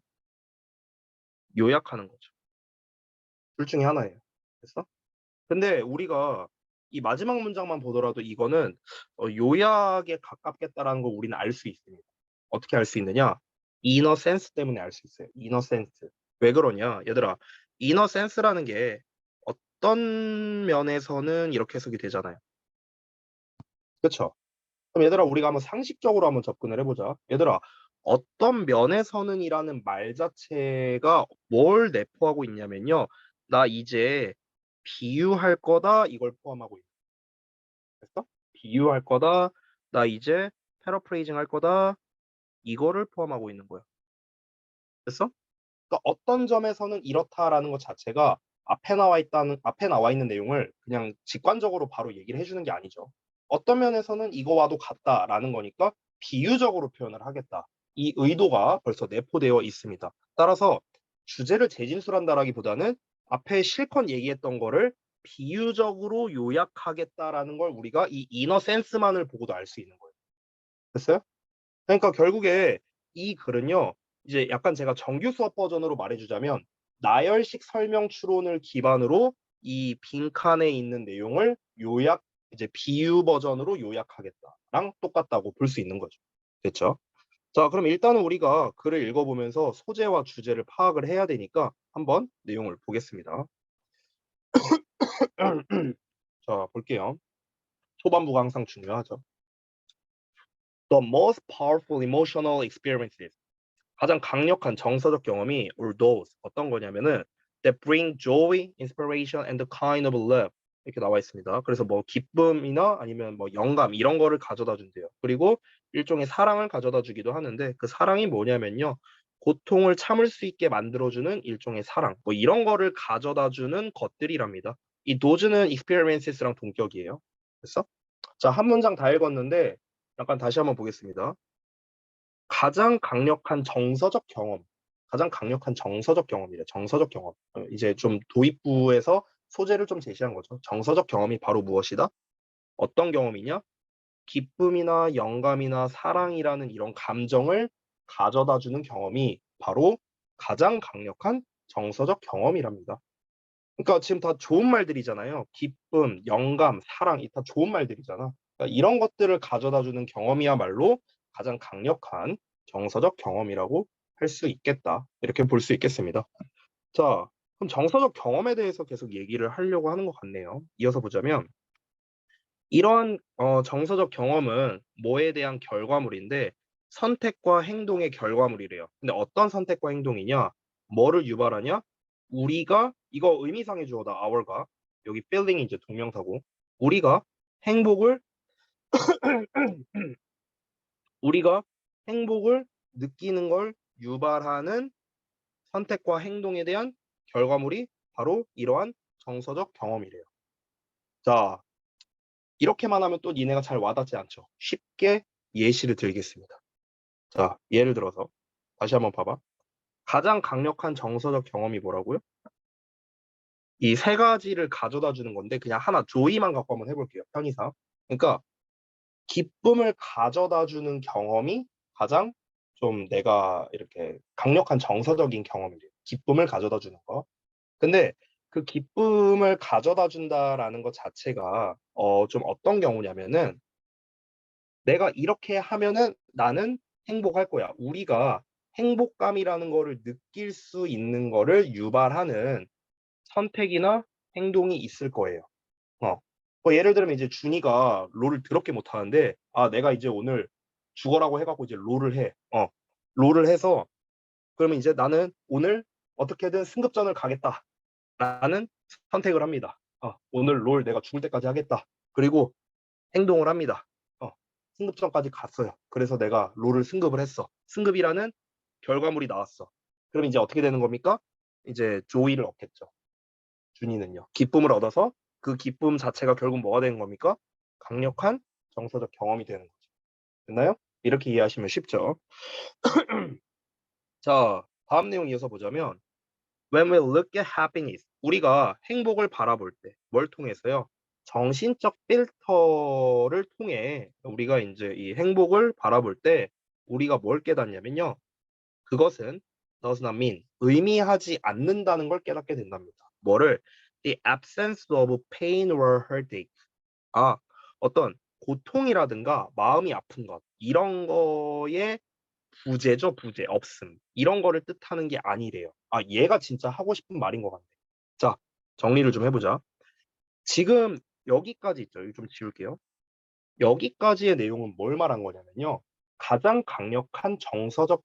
요약하는 거죠. 둘 중에 하나예요. 됐어? 근데 우리가 이 마지막 문장만 보더라도 이거는 요약에 가깝겠다라는 걸 우리는 알 수 있습니다. 어떻게 알 수 있느냐? 이너 센스 때문에 알 수 있어요. 이너 센스. 왜 그러냐? 얘들아, 이너 센스라는 게 어떤 면에서는 이렇게 해석이 되잖아요. 그렇죠? 그럼 얘들아, 우리가 한번 상식적으로 한번 접근을 해보자. 얘들아, 어떤 면에서는이라는 말 자체가 뭘 내포하고 있냐면요. 나 이제 비유할 거다 이걸 포함하고 있어. 됐어? 비유할 거다. 나 이제 패러프레이징 할 거다. 이거를 포함하고 있는 거야. 됐어? 그러니까 어떤 점에서는 이렇다라는 것 자체가 앞에 나와 있는 내용을 그냥 직관적으로 바로 얘기를 해주는 게 아니죠. 어떤 면에서는 이거와도 같다라는 거니까 비유적으로 표현을 하겠다. 이 의도가 벌써 내포되어 있습니다. 따라서 주제를 재진술한다라기보다는 앞에 실컷 얘기했던 거를 비유적으로 요약하겠다라는 걸 우리가 이 이너 센스만을 보고도 알 수 있는 거예요. 됐어요? 그러니까 결국에 이 글은요, 이제 약간 제가 정규 수업 버전으로 말해주자면, 나열식 설명 추론을 기반으로 이 빈칸에 있는 내용을 이제 비유 버전으로 요약하겠다랑 똑같다고 볼 수 있는 거죠. 됐죠? 자, 그럼 일단은 우리가 글을 읽어보면서 소재와 주제를 파악을 해야 되니까 한번 내용을 보겠습니다. 자, 볼게요. 초반부가 항상 중요하죠. The most powerful emotional experiences. 가장 강력한 정서적 경험이 or those 어떤 거냐면은 that bring joy, inspiration and a kind of love 이렇게 나와 있습니다. 그래서 뭐 기쁨이나 아니면 뭐 영감 이런 거를 가져다 준대요. 그리고 일종의 사랑을 가져다 주기도 하는데 그 사랑이 뭐냐면요. 고통을 참을 수 있게 만들어주는 일종의 사랑 뭐 이런 거를 가져다 주는 것들이랍니다. 이 does는 experiences랑 동격이에요. 됐어? 자, 한 문장 다 읽었는데 약간 다시 한번 보겠습니다. 가장 강력한 정서적 경험, 가장 강력한 정서적 경험이래. 정서적 경험. 이제 좀 도입부에서 소재를 좀 제시한 거죠. 정서적 경험이 바로 무엇이다? 어떤 경험이냐? 기쁨이나 영감이나 사랑이라는 이런 감정을 가져다 주는 경험이 바로 가장 강력한 정서적 경험이랍니다. 그러니까 지금 다 좋은 말들이잖아요. 기쁨, 영감, 사랑, 이 다 좋은 말들이잖아. 그러니까 이런 것들을 가져다 주는 경험이야말로 가장 강력한 정서적 경험이라고 할 수 있겠다. 이렇게 볼 수 있겠습니다. 자, 그럼 정서적 경험에 대해서 계속 얘기를 하려고 하는 것 같네요. 이어서 보자면 이러한 정서적 경험은 뭐에 대한 결과물인데 선택과 행동의 결과물이래요. 근데 어떤 선택과 행동이냐? 뭐를 유발하냐? 우리가 이거 의미상의 주어다. our가 여기 feeling이 이제 동명사고 우리가 행복을 우리가 행복을 느끼는 걸 유발하는 선택과 행동에 대한 결과물이 바로 이러한 정서적 경험이래요. 자, 이렇게만 하면 또 니네가 잘 와닿지 않죠. 쉽게 예시를 들겠습니다. 자, 예를 들어서 다시 한번 봐봐. 가장 강력한 정서적 경험이 뭐라고요? 이 세 가지를 가져다 주는 건데 그냥 하나 조이만 갖고 한번 해볼게요. 편의상. 그러니까 기쁨을 가져다 주는 경험이 가장 좀 내가 이렇게 강력한 정서적인 경험이래요. 기쁨을 가져다 주는 거. 근데 그 기쁨을 가져다 준다라는 것 자체가 좀 어떤 경우냐면은 내가 이렇게 하면은 나는 행복할 거야. 우리가 행복감이라는 거를 느낄 수 있는 거를 유발하는 선택이나 행동이 있을 거예요. 어. 예를 들면 이제 준이가 롤을 더럽게 못하는데 아 내가 이제 오늘 죽어라고 해갖고 이제 롤을 해. 롤을 해서 그러면 이제 나는 오늘 어떻게든 승급전을 가겠다라는 선택을 합니다. 오늘 롤 내가 죽을 때까지 하겠다. 그리고 행동을 합니다. 승급전까지 갔어요. 그래서 내가 롤을 승급을 했어. 승급이라는 결과물이 나왔어. 그럼 이제 어떻게 되는 겁니까? 이제 조이를 얻겠죠. 준이는요. 기쁨을 얻어서 그 기쁨 자체가 결국 뭐가 되는 겁니까? 강력한 정서적 경험이 되는 거죠. 됐나요? 이렇게 이해하시면 쉽죠. 자, 다음 내용 이어서 보자면 When we look at happiness, 우리가 행복을 바라볼 때 뭘 통해서요? 정신적 필터를 통해 우리가 이제 이 행복을 바라볼 때 우리가 뭘 깨닫냐면요. 그것은 does not mean 의미하지 않는다는 걸 깨닫게 된답니다. 뭐를? The absence of pain or heartache. 아, 어떤 고통이라든가 마음이 아픈 것 이런 거에 부재죠, 부재, 없음. 이런 거를 뜻하는 게 아니래요. 얘가 진짜 하고 싶은 말인 것 같네. 자, 정리를 좀 해보자. 지금 여기까지 있죠. 여기 좀 지울게요. 여기까지의 내용은 뭘 말한 거냐면요. 가장 강력한 정서적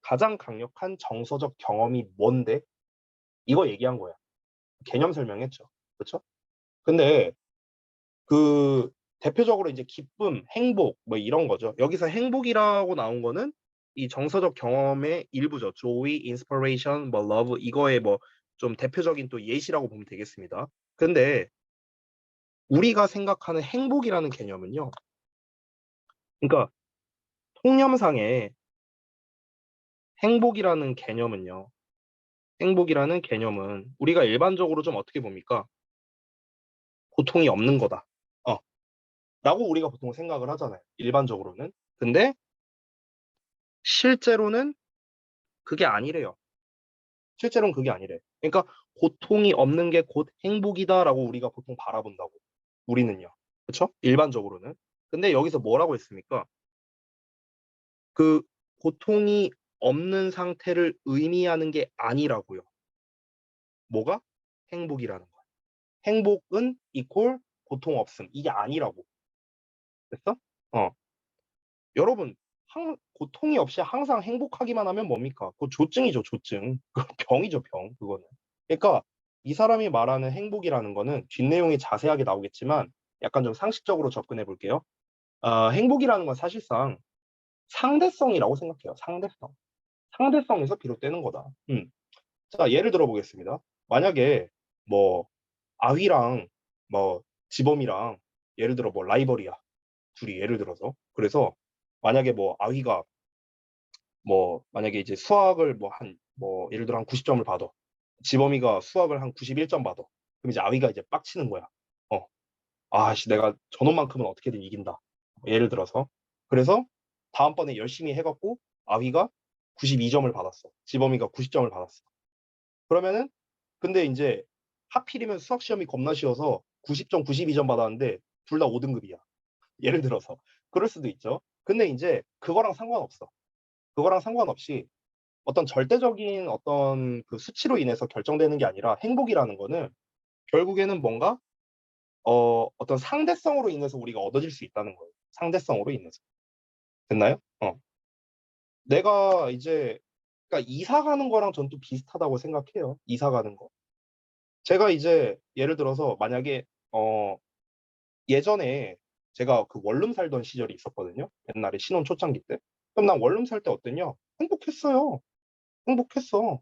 가장 강력한 정서적 경험이 뭔데? 이거 얘기한 거야. 개념 설명했죠. 그렇죠? 근데 그 대표적으로 이제 기쁨, 행복 뭐 이런 거죠. 여기서 행복이라고 나온 거는 이 정서적 경험의 일부죠. joy, inspiration, 뭐 love 이거의 뭐 좀 대표적인 또 예시라고 보면 되겠습니다. 근데 우리가 생각하는 행복이라는 개념은요. 그러니까 통념상에 행복이라는 개념은요. 행복이라는 개념은 우리가 일반적으로 좀 어떻게 봅니까? 고통이 없는 거다. 어, 라고 우리가 보통 생각을 하잖아요. 일반적으로는. 근데 실제로는 그게 아니래요. 실제로는 그게 아니래. 그러니까 고통이 없는 게 곧 행복이다라고 우리가 보통 바라본다고. 우리는요. 그렇죠? 일반적으로는. 근데 여기서 뭐라고 했습니까? 그 고통이 없는 상태를 의미하는 게 아니라고요. 뭐가? 행복이라는 거. 행복은 이퀄 고통 없음. 이게 아니라고. 됐어? 어. 여러분, 고통이 없이 항상 행복하기만 하면 뭡니까? 그거 조증이죠, 조증. 그거 병이죠, 병. 그거는. 그러니까 이 사람이 말하는 행복이라는 거는 뒷내용이 자세하게 나오겠지만 약간 좀 상식적으로 접근해 볼게요. 행복이라는 건 사실상 상대성이라고 생각해요. 상대성. 상대성에서 비롯되는 거다. 자, 예를 들어 보겠습니다. 만약에 뭐 아휘랑 뭐 지범이랑 예를 들어 뭐 라이벌이야. 둘이 예를 들어서. 그래서 만약에 뭐 아휘가 뭐 만약에 이제 수학을 뭐 예를 들어 한 90점을 받아. 지범이가 수학을 한 91점 받아. 그럼 이제 아휘가 이제 빡치는 거야. 어. 아씨 내가 저놈만큼은 어떻게든 이긴다. 예를 들어서. 그래서 다음번에 열심히 해갖고 아휘가 92점을 받았어. 지범이가 90점을 받았어. 그러면은 근데 이제 하필이면 수학 시험이 겁나 쉬워서 90점, 92점 받았는데 둘 다 5등급이야. 예를 들어서. 그럴 수도 있죠. 근데 이제 그거랑 상관없어. 그거랑 상관없이 어떤 절대적인 어떤 그 수치로 인해서 결정되는 게 아니라 행복이라는 거는 결국에는 뭔가 어떤 상대성으로 인해서 우리가 얻어질 수 있다는 거예요. 상대성으로 인해서. 됐나요? 내가 이제 그러니까 이사 가는 거랑 전 또 비슷하다고 생각해요. 이사 가는 거. 제가 이제 예를 들어서 만약에 예전에 제가 그 원룸 살던 시절이 있었거든요. 옛날에 신혼 초창기 때. 그럼 난 원룸 살 때 어땠냐? 행복했어요. 행복했어.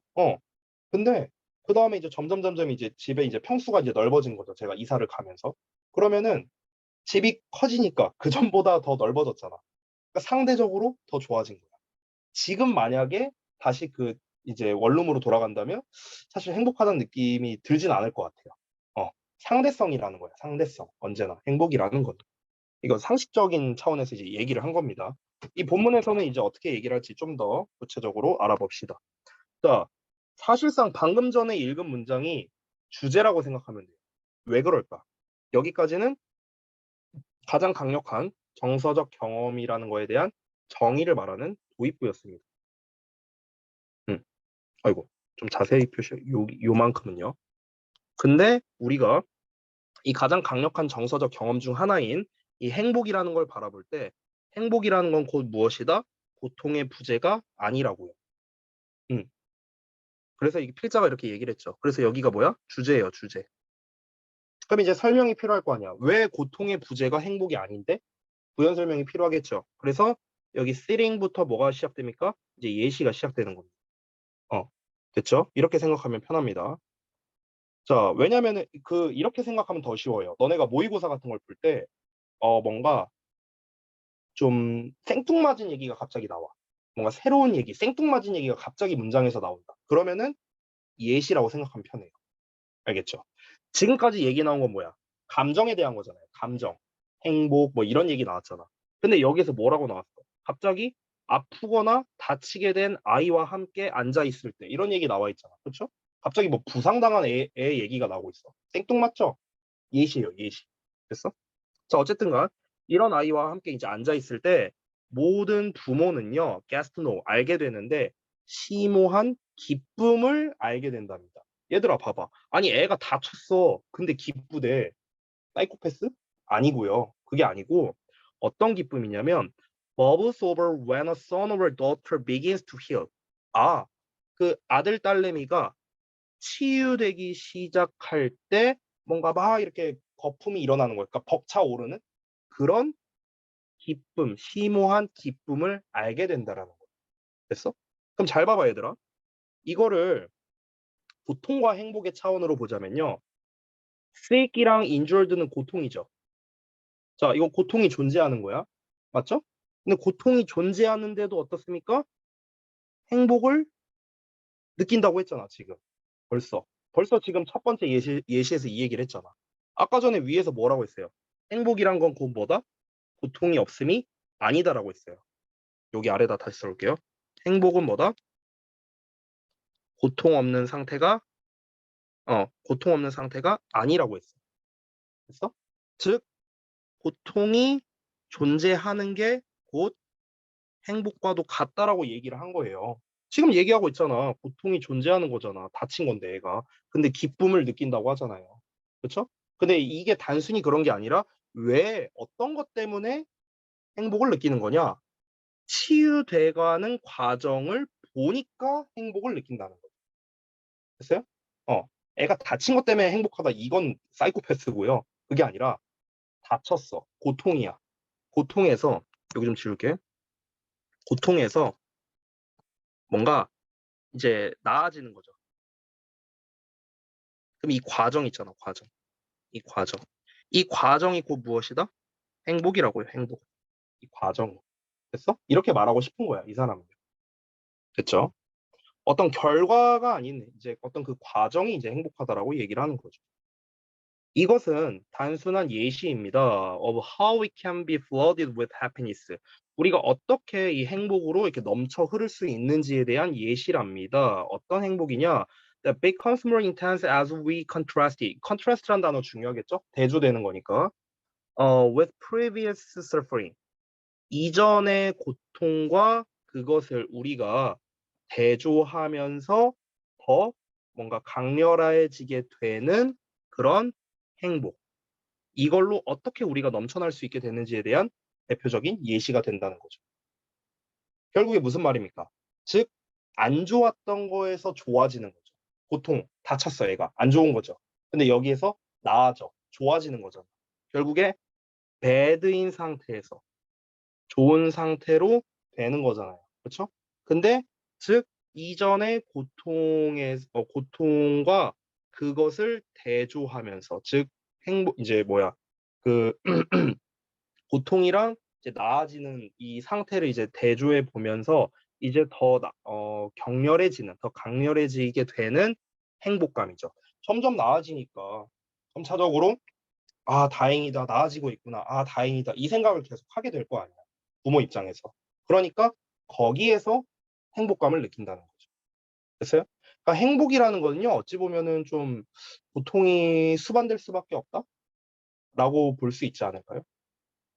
근데 그다음에 이제 점점 이제 집에 이제 평수가 이제 넓어진 거죠. 제가 이사를 가면서. 그러면은 집이 커지니까 그전보다 더 넓어졌잖아. 그러니까 상대적으로 더 좋아진 거야. 지금 만약에 다시 그 이제 원룸으로 돌아간다면 사실 행복하다는 느낌이 들진 않을 것 같아요. 상대성이라는 거야. 상대성. 언제나 행복이라는 건. 이건 상식적인 차원에서 이제 얘기를 한 겁니다. 이 본문에서는 이제 어떻게 얘기를 할지 좀 더 구체적으로 알아봅시다. 자, 사실상 방금 전에 읽은 문장이 주제라고 생각하면 돼요. 왜 그럴까? 여기까지는 가장 강력한 정서적 경험이라는 거에 대한 정의를 말하는 도입부였습니다. 아이고, 좀 자세히 요만큼은요. 근데 우리가 이 가장 강력한 정서적 경험 중 하나인 이 행복이라는 걸 바라볼 때 행복이라는 건 곧 무엇이다? 고통의 부재가 아니라고요. 음. 그래서 이 필자가 이렇게 얘기를 했죠. 그래서 여기가 뭐야? 주제예요, 주제. 그럼 이제 설명이 필요할 거 아니야. 왜 고통의 부재가 행복이 아닌데? 부연 설명이 필요하겠죠. 그래서 여기 sitting부터 뭐가 시작됩니까? 이제 예시가 시작되는 겁니다. 됐죠? 이렇게 생각하면 편합니다. 자, 왜냐면은 이렇게 생각하면 더 쉬워요. 너네가 모의고사 같은 걸 볼 때 뭔가 좀 생뚱맞은 얘기가 갑자기 나와. 뭔가 새로운 얘기, 생뚱맞은 얘기가 갑자기 문장에서 나온다. 그러면은 예시라고 생각하면 편해요. 알겠죠? 지금까지 얘기 나온 건 뭐야? 감정에 대한 거잖아요. 감정, 행복, 뭐 이런 얘기 나왔잖아. 근데 여기서 뭐라고 나왔어? 갑자기 아프거나 다치게 된 아이와 함께 앉아 있을 때 이런 얘기 나와 있잖아. 그렇죠? 갑자기 뭐 부상당한 애 얘기가 나오고 있어. 생뚱맞죠? 예시예요, 예시. 됐어? 자, 어쨌든 간 이런 아이와 함께 이제 앉아 있을 때 모든 부모는요, get to know, 알게 되는데 심오한 기쁨을 알게 된답니다. 얘들아 봐봐. 아니 애가 다쳤어. 근데 기쁘대. 사이코패스? 아니고요. 그게 아니고 어떤 기쁨이냐면 bubbles over when a son or a daughter begins to heal. 아, 그 아들 딸내미가 치유되기 시작할 때 뭔가 막 이렇게 거품이 일어나는 거예요. 그러니까 벅차오르는 그런 기쁨, 심오한 기쁨을 알게 된다라는 거예요. 됐어? 그럼 잘 봐봐 얘들아. 이거를 고통과 행복의 차원으로 보자면요. sick이랑 injured는 고통이죠. 자, 이건 고통이 존재하는 거야. 맞죠? 근데 고통이 존재하는데도 어떻습니까? 행복을 느낀다고 했잖아, 지금. 벌써. 벌써 지금 첫 번째 예시에서 이 얘기를 했잖아. 아까 전에 위에서 뭐라고 했어요? 행복이란 건 곧 뭐다? 고통이 없음이 아니다라고 했어요. 여기 아래다 다시 써볼게요. 행복은 뭐다? 고통 없는 상태가 고통 없는 상태가 아니라고 했어. 됐어? 즉 고통이 존재하는 게 곧 행복과도 같다라고 얘기를 한 거예요. 지금 얘기하고 있잖아. 고통이 존재하는 거잖아. 다친 건데 애가. 근데 기쁨을 느낀다고 하잖아요. 그렇죠? 근데 이게 단순히 그런 게 아니라 왜 어떤 것 때문에 행복을 느끼는 거냐? 치유돼가는 과정을 보니까 행복을 느낀다는 거죠. 됐어요? 애가 다친 것 때문에 행복하다. 이건 사이코패스고요. 그게 아니라 다쳤어. 고통이야. 고통에서 여기 좀 지울게. 고통에서 뭔가 이제 나아지는 거죠. 그럼 이 과정 있잖아. 과정. 이 과정. 이 과정이 곧 무엇이다? 행복이라고요. 행복. 이 과정. 됐어? 이렇게 말하고 싶은 거야. 이 사람은. 됐죠? 어떤 결과가 아닌 이제 어떤 그 과정이 이제 행복하다라고 얘기를 하는 거죠. 이것은 단순한 예시입니다. of how we can be flooded with happiness. 우리가 어떻게 이 행복으로 이렇게 넘쳐 흐를 수 있는지에 대한 예시랍니다. 어떤 행복이냐? That becomes more intense as we contrast it. contrast란 단어 중요하겠죠? 대조되는 거니까. with previous suffering. 이전의 고통과 그것을 우리가 대조하면서 더 뭔가 강렬해지게 되는 그런 행복. 이걸로 어떻게 우리가 넘쳐날 수 있게 되는지에 대한 대표적인 예시가 된다는 거죠. 결국에 무슨 말입니까? 즉, 안 좋았던 거에서 좋아지는 거죠. 보통 다쳤어, 얘가. 안 좋은 거죠. 근데 여기에서 나아져. 좋아지는 거잖아. 결국에 배드인 상태에서 좋은 상태로 되는 거잖아요. 그렇죠? 근데 즉 이전의 고통과 그것을 대조하면서 즉 행복 이제 뭐야 그 고통이랑 이제 나아지는 이 상태를 이제 대조해 보면서 이제 더 격렬해지는 더 강렬해지게 되는 행복감이죠. 점점 나아지니까 점차적으로 아, 다행이다. 나아지고 있구나. 아, 다행이다. 이 생각을 계속 하게 될 거 아니야. 부모 입장에서. 그러니까 거기에서 행복감을 느낀다는 거죠. 됐어요? 그러니까 행복이라는 거는요, 어찌 보면은 좀 고통이 수반될 수밖에 없다라고 볼 수 있지 않을까요?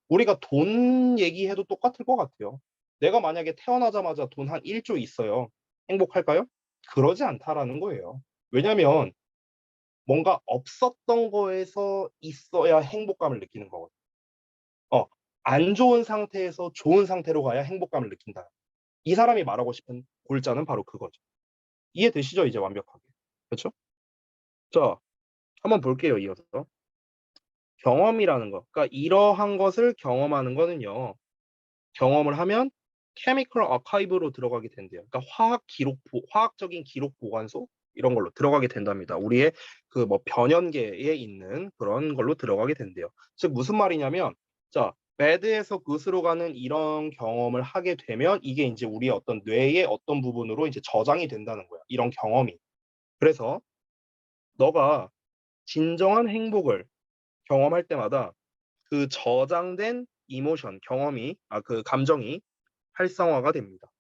우리가 돈 얘기해도 똑같을 것 같아요. 내가 만약에 태어나자마자 돈 한 1조 있어요. 행복할까요? 그러지 않다라는 거예요. 왜냐면 뭔가 없었던 거에서 있어야 행복감을 느끼는 거거든요. 어, 안 좋은 상태에서 좋은 상태로 가야 행복감을 느낀다. 이 사람이 말하고 싶은 골자는 바로 그거죠. 이해되시죠? 이제 완벽하게. 그렇죠? 자, 한번 볼게요. 이어서. 경험이라는 거. 그러니까 이러한 것을 경험하는 거는요. 경험을 하면 케미컬 아카이브로 들어가게 된대요. 그러니까 화학적인 기록 보관소 이런 걸로 들어가게 된답니다. 우리의 그 뭐 변연계에 있는 그런 걸로 들어가게 된대요. 즉 무슨 말이냐면 자, 배드에서 굿으로 가는 이런 경험을 하게 되면 이게 이제 우리의 어떤 뇌의 어떤 부분으로 이제 저장이 된다는 거야. 이런 경험이. 그래서 너가 진정한 행복을 경험할 때마다 그 저장된 이모션, 그 감정이 활성화가 됩니다.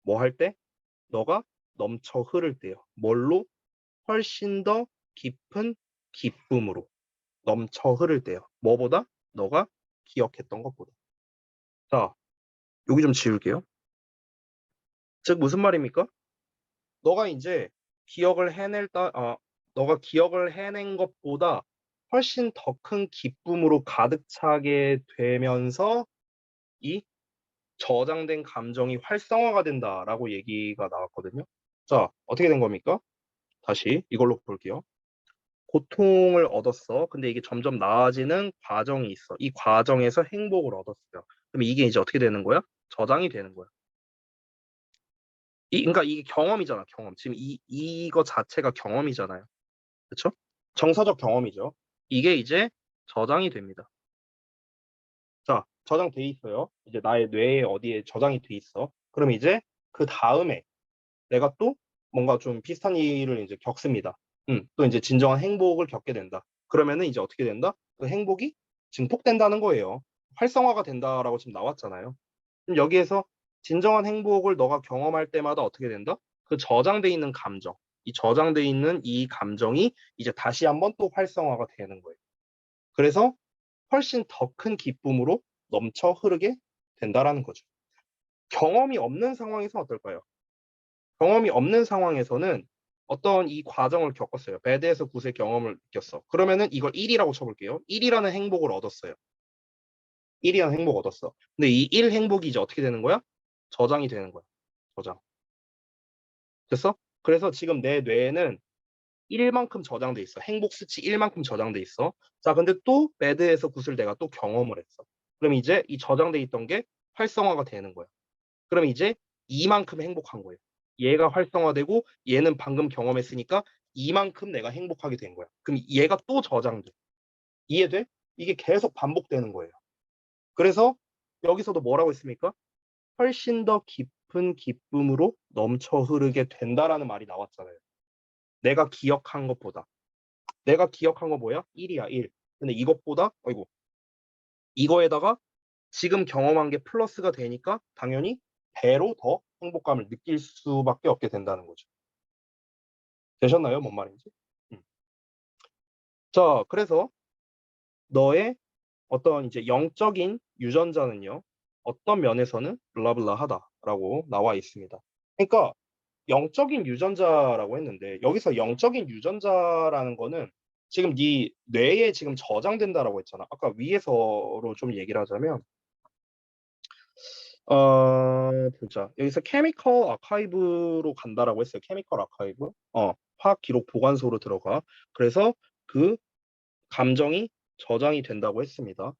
뭐 할 때? 너가 넘쳐 흐를 때요. 뭘로? 훨씬 더 깊은 기쁨으로 넘쳐 흐를 때요. 뭐보다? 너가 기억했던 것보다. 자, 여기 좀 지울게요. 즉 무슨 말입니까? 너가 이제 기억을 해낼 따, 아, 너가 기억을 해낸 것보다 훨씬 더 큰 기쁨으로 가득 차게 되면서 이 저장된 감정이 활성화가 된다라고 얘기가 나왔거든요. 자, 어떻게 된 겁니까? 다시 이걸로 볼게요. 고통을 얻었어. 근데 이게 점점 나아지는 과정이 있어. 이 과정에서 행복을 얻었어요. 그럼 이게 이제 어떻게 되는 거야? 저장이 되는 거야. 그러니까 이게 경험이잖아, 경험. 지금 이거 자체가 경험이잖아요. 그렇죠? 정서적 경험이죠. 이게 이제 저장이 됩니다. 자, 저장돼 있어요. 이제 나의 뇌에 어디에 저장이 돼 있어. 그럼 이제 그 다음에 내가 또 뭔가 좀 비슷한 일을 이제 겪습니다. 또 이제 진정한 행복을 겪게 된다. 그러면은 이제 어떻게 된다? 그 행복이 증폭된다는 거예요. 활성화가 된다라고 지금 나왔잖아요. 그럼 여기에서 진정한 행복을 너가 경험할 때마다 어떻게 된다? 그 저장돼 있는 감정, 이 저장돼 있는 이 감정이 이제 다시 한번 또 활성화가 되는 거예요. 그래서 훨씬 더 큰 기쁨으로 넘쳐 흐르게 된다라는 거죠. 경험이 없는 상황에서 어떨까요? 경험이 없는 상황에서는 어떤 이 과정을 겪었어요. 배드에서 굿의 경험을 느꼈어. 그러면은 이걸 1이라고 쳐볼게요. 1이라는 행복을 얻었어요. 1이라는 행복 얻었어. 근데 이 1 행복이 이제 어떻게 되는 거야? 저장이 되는 거야. 저장. 됐어? 그래서 지금 내 뇌에는 1만큼 저장돼 있어. 행복 수치 1만큼 저장돼 있어. 자, 근데 또 배드에서 굿을 내가 또 경험을 했어. 그럼 이제 이 저장돼 있던 게 활성화가 되는 거야. 그럼 이제 이만큼 행복한 거예요. 얘가 활성화되고 얘는 방금 경험했으니까 이만큼 내가 행복하게 된 거야. 그럼 얘가 또 저장돼. 이해돼? 이게 계속 반복되는 거예요. 그래서 여기서도 뭐라고 했습니까? 훨씬 더 깊은 기쁨으로 넘쳐 흐르게 된다라는 말이 나왔잖아요. 내가 기억한 것보다. 내가 기억한 거 뭐야? 1이야, 1. 근데 이것보다, 아이고, 이거에다가 지금 경험한 게 플러스가 되니까 당연히 배로 더 행복감을 느낄 수밖에 없게 된다는 거죠. 되셨나요? 뭔 말인지? 음. 자, 그래서 너의 어떤 이제 영적인 유전자는요, 어떤 면에서는 블라블라하다라고 나와 있습니다. 그러니까 영적인 유전자라고 했는데 여기서 영적인 유전자라는 거는 지금 네 뇌에 지금 저장된다라고 했잖아. 아까 위에서로 좀 얘기를 하자면 보자. 여기서 케미컬 아카이브로 간다라고 했어요. 케미컬 아카이브. 화학 기록 보관소로 들어가. 그래서 그 감정이 저장이 된다고 했습니다.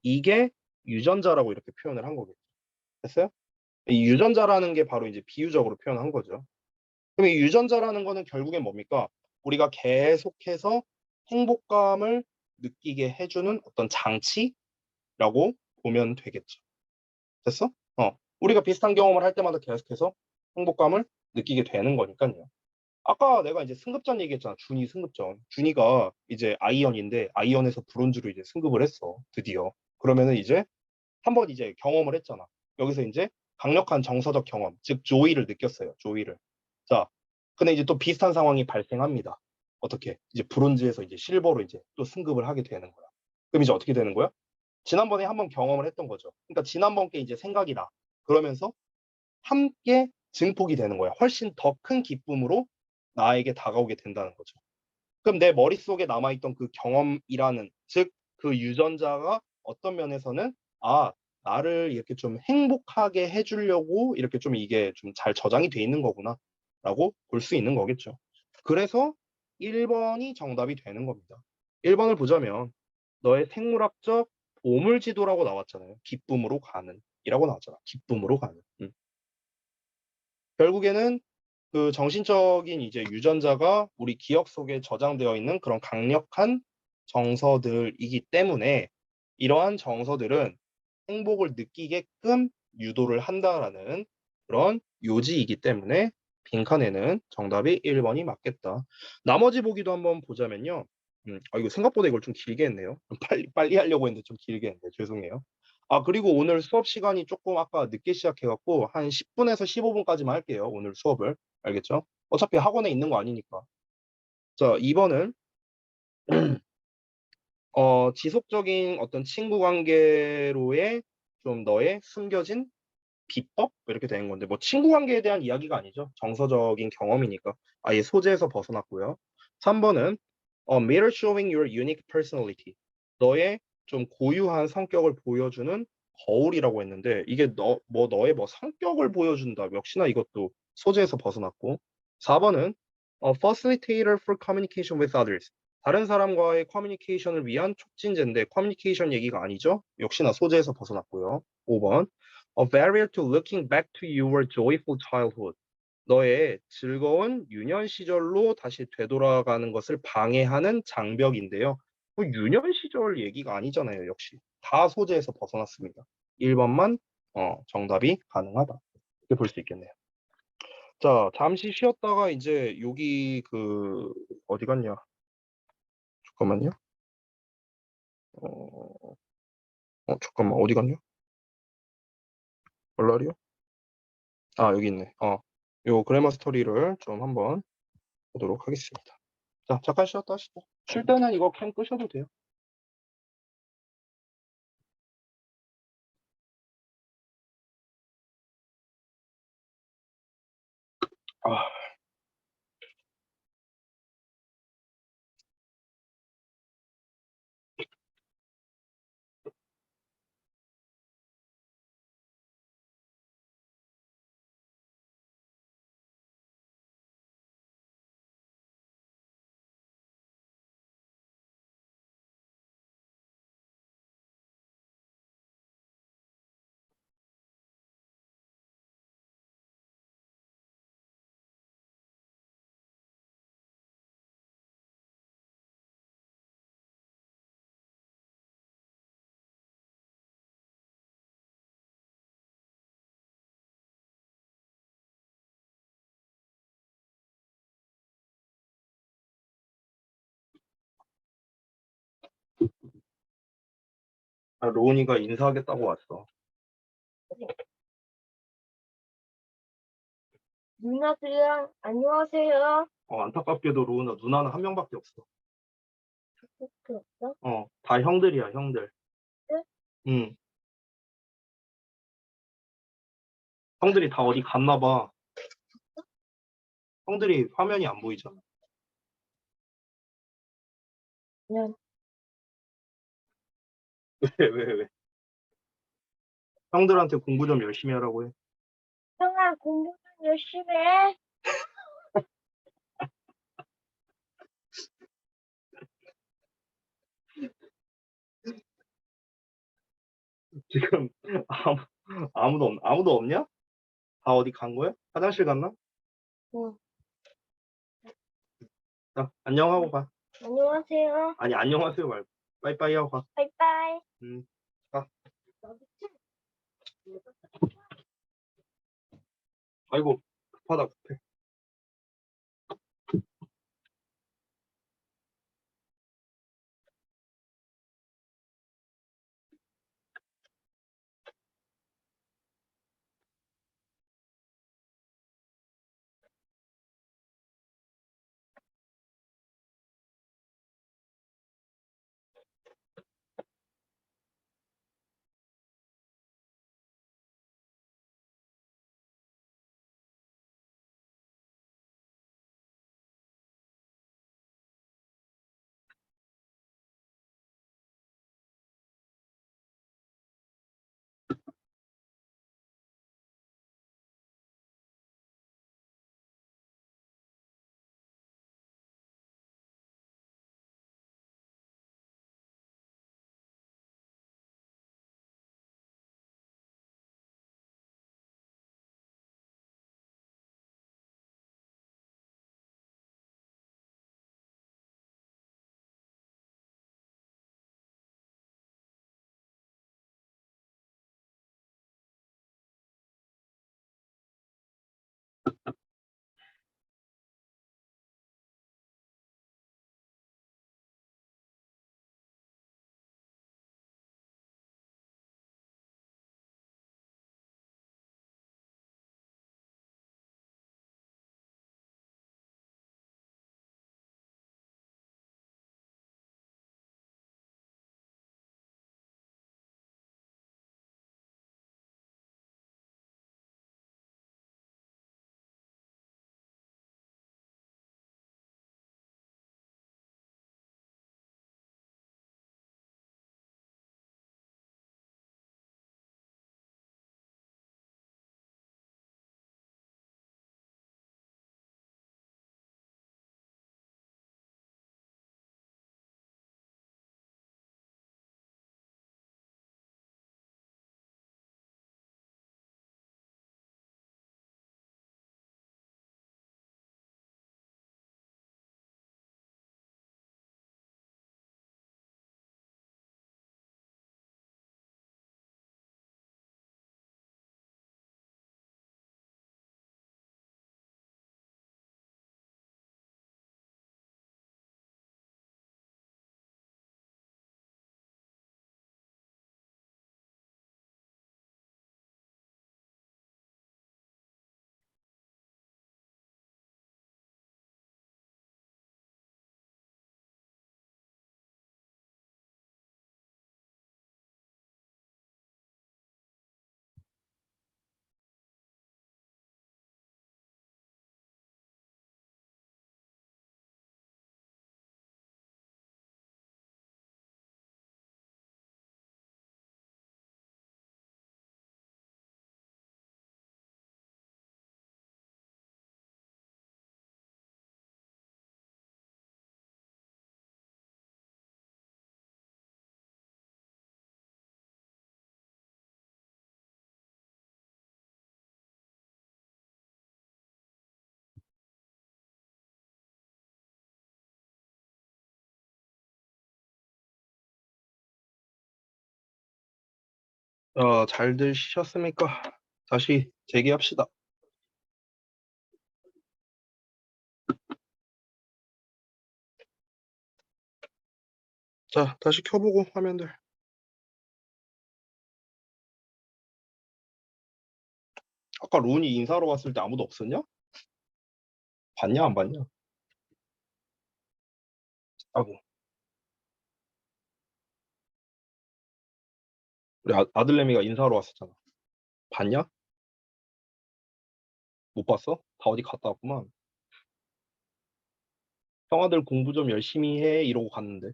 이게 유전자라고 이렇게 표현을 한 거겠죠. 됐어요? 이 유전자라는 게 바로 이제 비유적으로 표현한 거죠. 그럼 이 유전자라는 거는 결국엔 뭡니까? 우리가 계속해서 행복감을 느끼게 해주는 어떤 장치라고 보면 되겠죠. 됐어? 우리가 비슷한 경험을 할 때마다 계속해서 행복감을 느끼게 되는 거니까요. 아까 내가 이제 승급전 얘기했잖아. 준이 승급전. 준이가 이제 아이언인데 아이언에서 브론즈로 이제 승급을 했어. 드디어. 그러면은 이제 한번 이제 경험을 했잖아. 여기서 이제 강력한 정서적 경험, 즉 조이를 느꼈어요. 조이를. 자, 근데 이제 또 비슷한 상황이 발생합니다. 어떻게? 이제 브론즈에서 이제 실버로 이제 또 승급을 하게 되는 거야. 그럼 이제 어떻게 되는 거야? 지난번에 한번 경험을 했던 거죠. 그러니까 지난번 게 이제 생각이 나. 그러면서 함께 증폭이 되는 거야. 훨씬 더 큰 기쁨으로 나에게 다가오게 된다는 거죠. 그럼 내 머릿속에 남아있던 그 경험이라는, 즉 그 유전자가 어떤 면에서는 나를 이렇게 좀 행복하게 해주려고 이렇게 좀 이게 좀 잘 저장이 돼 있는 거구나 라고 볼 수 있는 거겠죠. 그래서 1번이 정답이 되는 겁니다. 1번을 보자면 너의 생물학적 보물지도라고 나왔잖아요. 기쁨으로 가는 이라고 나왔잖아. 기쁨으로 가는. 결국에는 그 정신적인 이제 유전자가 우리 기억 속에 저장되어 있는 그런 강력한 정서들이기 때문에 이러한 정서들은 행복을 느끼게끔 유도를 한다라는 그런 요지이기 때문에 빈칸에는 정답이 1번이 맞겠다. 나머지 보기도 한번 보자면요. 이거 생각보다 이걸 좀 길게 했네요. 빨리 하려고 했는데 좀 길게 했네. 죄송해요. 그리고 오늘 수업 시간이 조금 아까 늦게 시작해갖고 한 10분에서 15분까지만 할게요. 오늘 수업을. 알겠죠? 어차피 학원에 있는 거 아니니까. 자, 2번은 지속적인 어떤 친구 관계로의 좀 너의 숨겨진 비법? 이렇게 되는 건데, 뭐 친구 관계에 대한 이야기가 아니죠. 정서적인 경험이니까. 아예 소재에서 벗어났고요. 3번은 mirror showing your unique personality. 너의 좀 고유한 성격을 보여주는 거울이라고 했는데, 이게 너의 뭐 성격을 보여준다. 역시나 이것도 소재에서 벗어났고. 4번은 facilitator for communication with others. 다른 사람과의 커뮤니케이션을 위한 촉진제인데 커뮤니케이션 얘기가 아니죠. 역시나 소재에서 벗어났고요. 5번 A barrier to looking back to your joyful childhood. 너의 즐거운 유년 시절로 다시 되돌아가는 것을 방해하는 장벽인데요. 유년 시절 얘기가 아니잖아요. 역시 다 소재에서 벗어났습니다. 1번만 정답이 가능하다. 이렇게 볼 수 있겠네요. 자, 잠시 쉬었다가 이제 여기 그 어디 갔냐? 잠깐만요. 어, 잠깐만 어디 갔냐? 얼라리요? 여기 있네. 요 그래머 스토리를 좀 한번 보도록 하겠습니다. 자, 잠깐 쉬었다 하시죠. 쉴 때는 이거 캠 끄셔도 돼요. 아, 로운이가 인사하겠다고 왔어. 누나들이랑 안녕하세요. 안타깝게도 로운아 누나는 한 명밖에 없어. 그렇게 없어? 다 형들이야, 형들. 네? 응. 형들이 다 어디 갔나 봐. 형들이 화면이 안 보이잖아. 그냥 왜? 형들한테 공부 좀 열심히 하라고 해. 형아 공부 좀 열심히 해. 아무도 없냐? 다 어디 간 거야? 화장실 갔나? 응. 자, 안녕하고 가. 안녕하세요. 아니, 안녕하세요 말고. 빠이빠이 하고 가. 바이바이. 가. 아이고, 급하다, 급해. 잘들 쉬셨습니까? 다시 재개합시다. 자, 다시 켜보고 화면들. 아까 룬이 인사하러 왔을 때 아무도 없었냐? 봤냐, 안 봤냐? 아고. 우리 아들내미가 인사하러 왔었잖아. 봤냐? 못 봤어? 다 어디 갔다 왔구만. 형아들 공부 좀 열심히 해 이러고 갔는데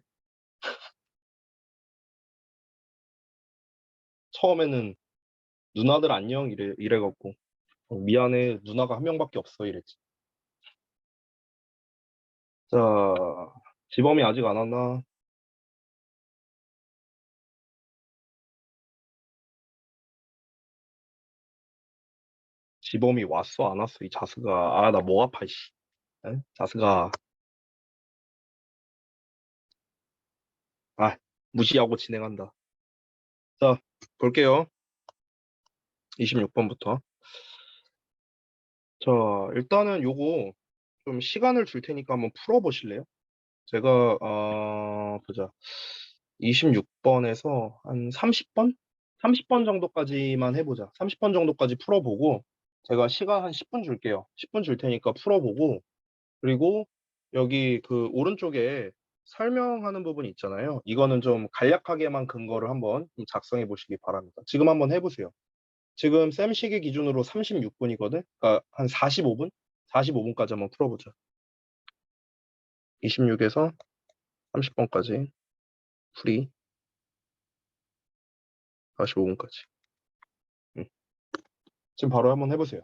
처음에는 누나들 안녕 이래갖고 미안해 누나가 한 명밖에 없어 이랬지. 자, 지범이 아직 안 왔나? 지범이 왔어, 안 왔어, 이 자스가. 아, 나 목 아파, 씨. 에? 자스가. 아, 무시하고 진행한다. 자, 볼게요. 26번부터. 자, 일단은 요거 좀 시간을 줄 테니까 한번 풀어보실래요? 제가, 보자. 26번에서 한 30번? 30번 정도까지만 해보자. 30번 정도까지 풀어보고, 제가 시간 한 10분 줄게요. 10분 줄 테니까 풀어보고, 그리고 여기 그 오른쪽에 설명하는 부분 있잖아요. 이거는 좀 간략하게만 근거를 한번 좀 작성해 보시기 바랍니다. 지금 한번 해보세요. 지금 쌤 시계 기준으로 36분이거든? 그러니까 한 45분? 45분까지 한번 풀어보자. 26에서 30번까지 풀이 45분까지. 지금 바로 한번 해보세요.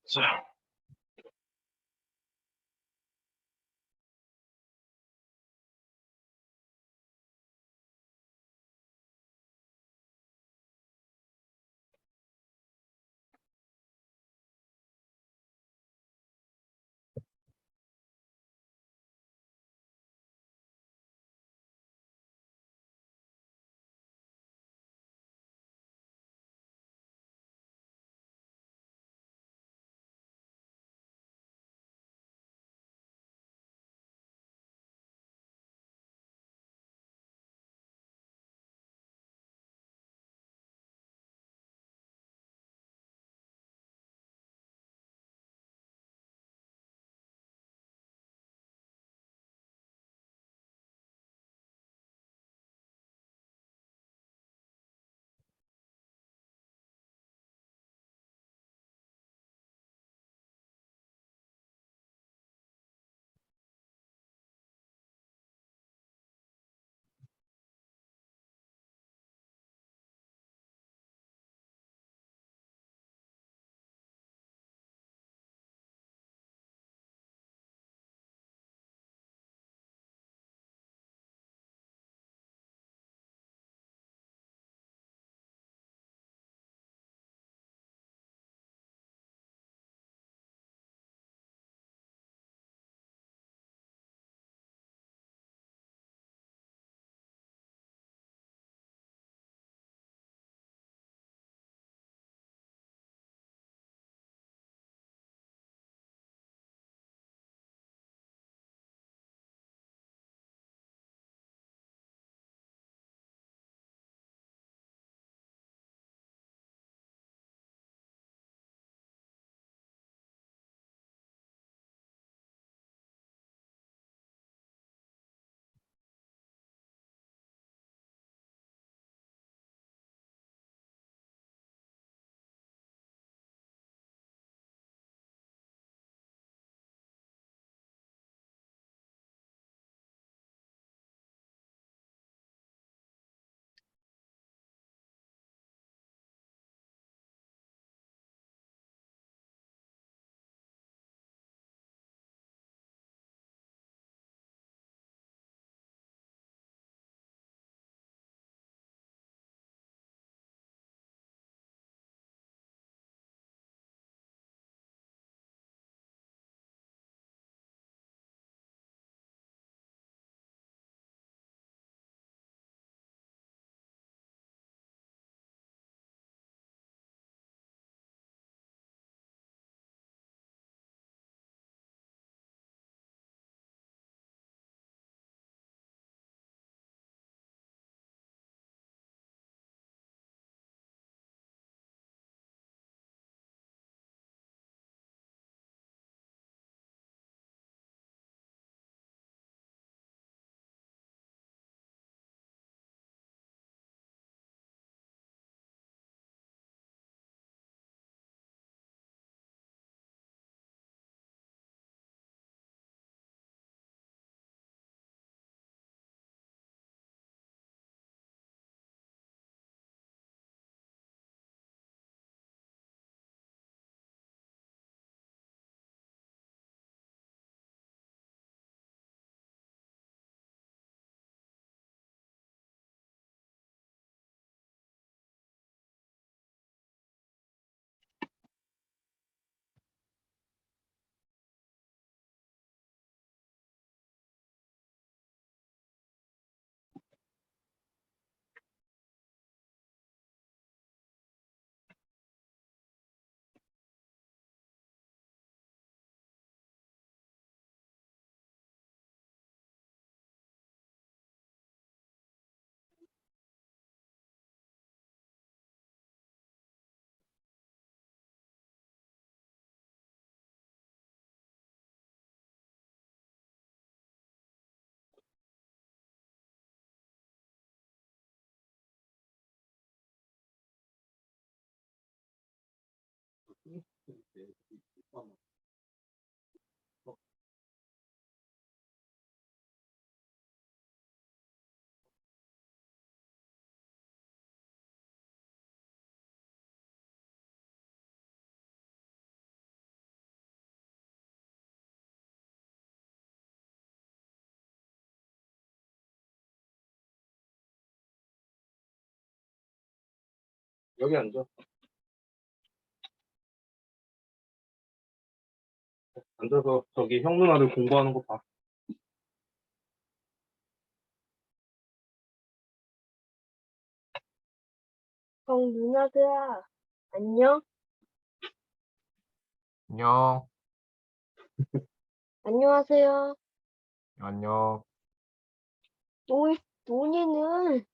자, 여기 앉아. 앉아서 저기 형 누나들 공부하는 거 봐. 형 누나들아, 안녕? 안녕. 안녕하세요. 안녕. 논이는,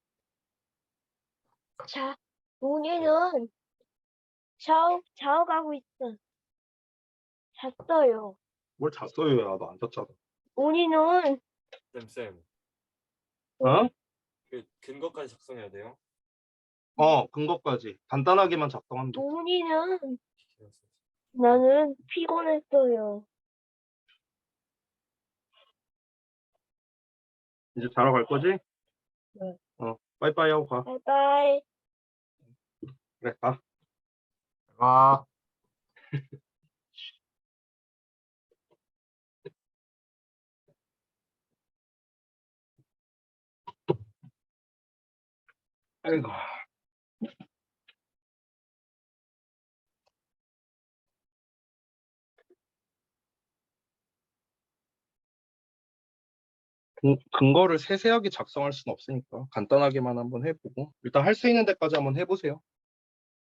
논이는 자러 가고 있어. 잤어요. 뭘 잤어요, 야. 너 안 잤잖아. 논이는, 쌤, 어? 그 근거까지 작성해야 돼요? 근거까지. 간단하게만 작성하면 돼. 논이는, 나는 피곤했어요. 이제 자러 갈 거지? 네. 빠이빠이 하고 가. 바이바이. 그래, 가. 가. 아이고. 근거를 세세하게 작성할 수는 없으니까 간단하게만 한번 해보고 일단 할 수 있는 데까지 한번 해보세요.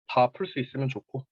다 풀 수 있으면 좋고.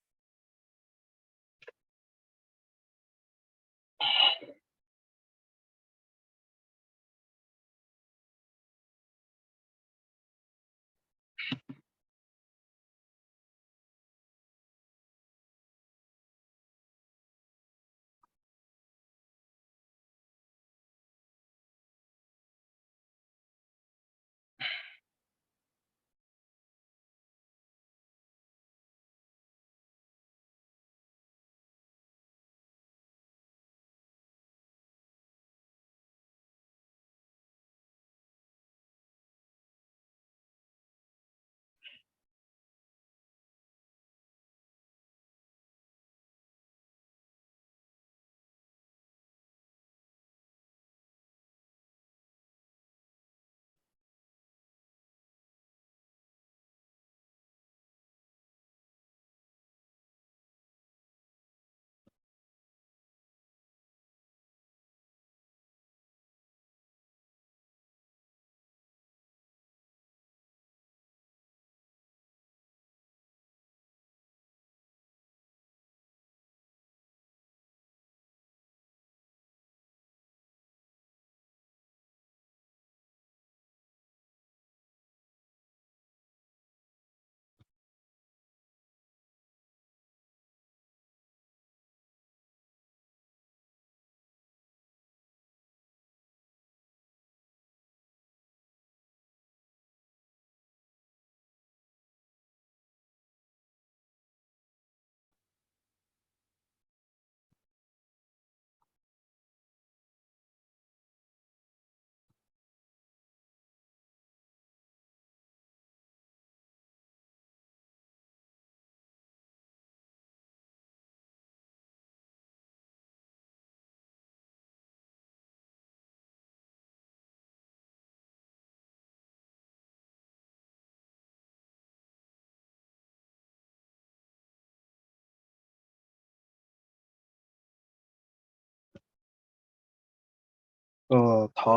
다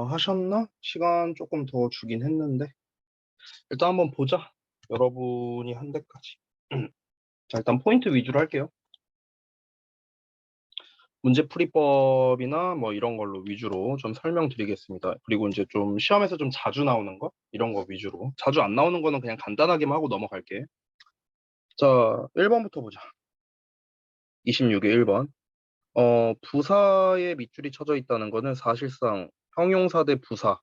하셨나? 시간 조금 더 주긴 했는데 일단 한번 보자. 여러분이 한 데까지. 자, 일단 포인트 위주로 할게요. 문제풀이법이나 뭐 이런 걸로 위주로 좀 설명드리겠습니다. 그리고 이제 좀 시험에서 좀 자주 나오는 거 이런 거 위주로. 자주 안 나오는 거는 그냥 간단하게만 하고 넘어갈게. 자, 1번부터 보자. 26의 1번. 부사에 밑줄이 쳐져 있다는 거는 사실상 형용사 대 부사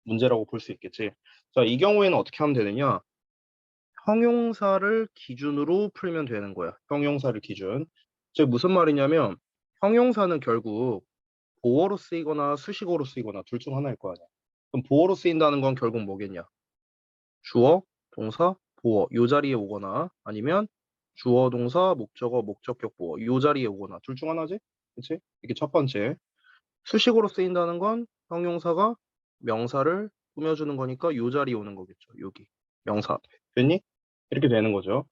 문제라고 볼 수 있겠지. 자, 이 경우에는 어떻게 하면 되느냐? 형용사를 기준으로 풀면 되는 거야. 형용사를 기준. 즉 무슨 말이냐면 형용사는 결국 보어로 쓰이거나 수식어로 쓰이거나 둘 중 하나일 거 아니야. 그럼 보어로 쓰인다는 건 결국 뭐겠냐? 주어, 동사, 보어 요 자리에 오거나 아니면 주어, 동사, 목적어, 목적격, 보어 요 자리에 오거나 둘 중 하나지? 그치? 이게 첫 번째. 수식어로 쓰인다는 건 형용사가 명사를 꾸며주는 거니까 요 자리에 오는 거겠죠. 여기 명사 앞에. 됐니? 이렇게 되는 거죠.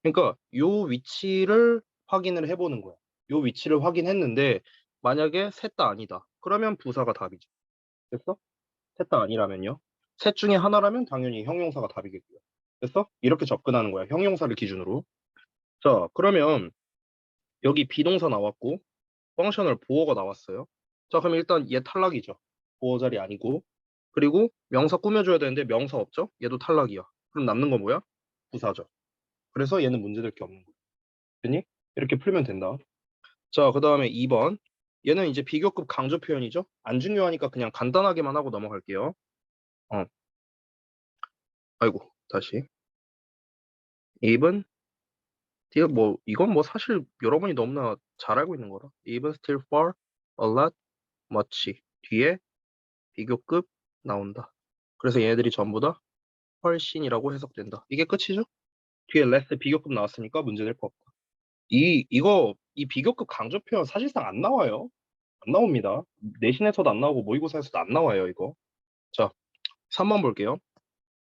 그러니까 요 위치를 확인을 해보는 거야. 요 위치를 확인했는데 만약에 셋 다 아니다. 그러면 부사가 답이죠. 됐어? 셋 다 아니라면요. 셋 중에 하나라면 당연히 형용사가 답이겠고요. 됐어? 이렇게 접근하는 거야. 형용사를 기준으로. 자, 그러면 여기 비동사 나왔고 펑셔널 보어가 나왔어요. 자, 그럼 일단 얘 탈락이죠. 보어 자리 아니고. 그리고 명사 꾸며줘야 되는데 명사 없죠? 얘도 탈락이야. 그럼 남는 건 뭐야? 부사죠. 그래서 얘는 문제될 게 없는 거야. 됐니? 이렇게 풀면 된다. 자, 그 다음에 2번. 얘는 이제 비교급 강조 표현이죠? 안 중요하니까 그냥 간단하게만 하고 넘어갈게요. 아이고, 다시. even, 뭐, 이건 뭐 사실 여러분이 너무나 잘 알고 있는 거라. even, still, far, a lot, much. 뒤에 비교급 나온다. 그래서 얘네들이 전부 다 훨씬이라고 해석된다. 이게 끝이죠? 뒤에 less 비교급 나왔으니까 문제될 거 없다. 이 비교급 강조 표현 사실상 안 나와요. 안 나옵니다. 내신에서도 안 나오고 모의고사에서도 안 나와요, 이거. 자, 3번 볼게요.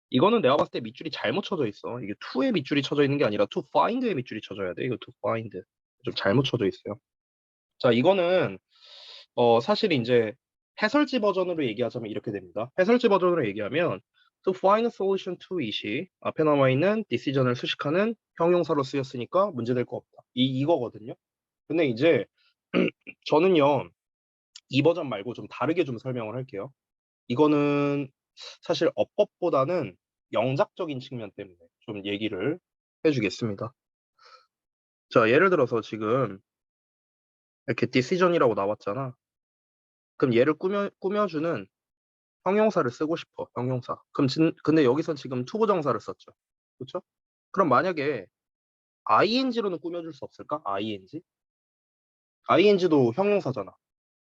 이거는 내가 봤을 때 밑줄이 잘못 쳐져 있어. 이게 to에 밑줄이 쳐져 있는 게 아니라 to find에 밑줄이 쳐져야 돼. 이거 to find. 좀 잘못 쳐져 있어요. 자, 이거는 사실 이제 해설지 버전으로 얘기하자면 이렇게 됩니다. 해설지 버전으로 얘기하면 to find a solution to 이시 앞에 나와 있는 decision을 수식하는 형용사로 쓰였으니까 문제될 거 없다. 이거거든요. 근데 이제 저는요, 이 버전 말고 좀 다르게 좀 설명을 할게요. 이거는 사실 어법보다는 영작적인 측면 때문에 좀 얘기를 해주겠습니다. 자, 예를 들어서 지금 이렇게 decision이라고 나왔잖아. 그럼 얘를 꾸며주는 형용사를 쓰고 싶어. 형용사. 그럼 근데 여기서 지금 투부정사를 썼죠. 그렇죠? 그럼 만약에 ing로는 꾸며줄 수 없을까? ing도 형용사잖아.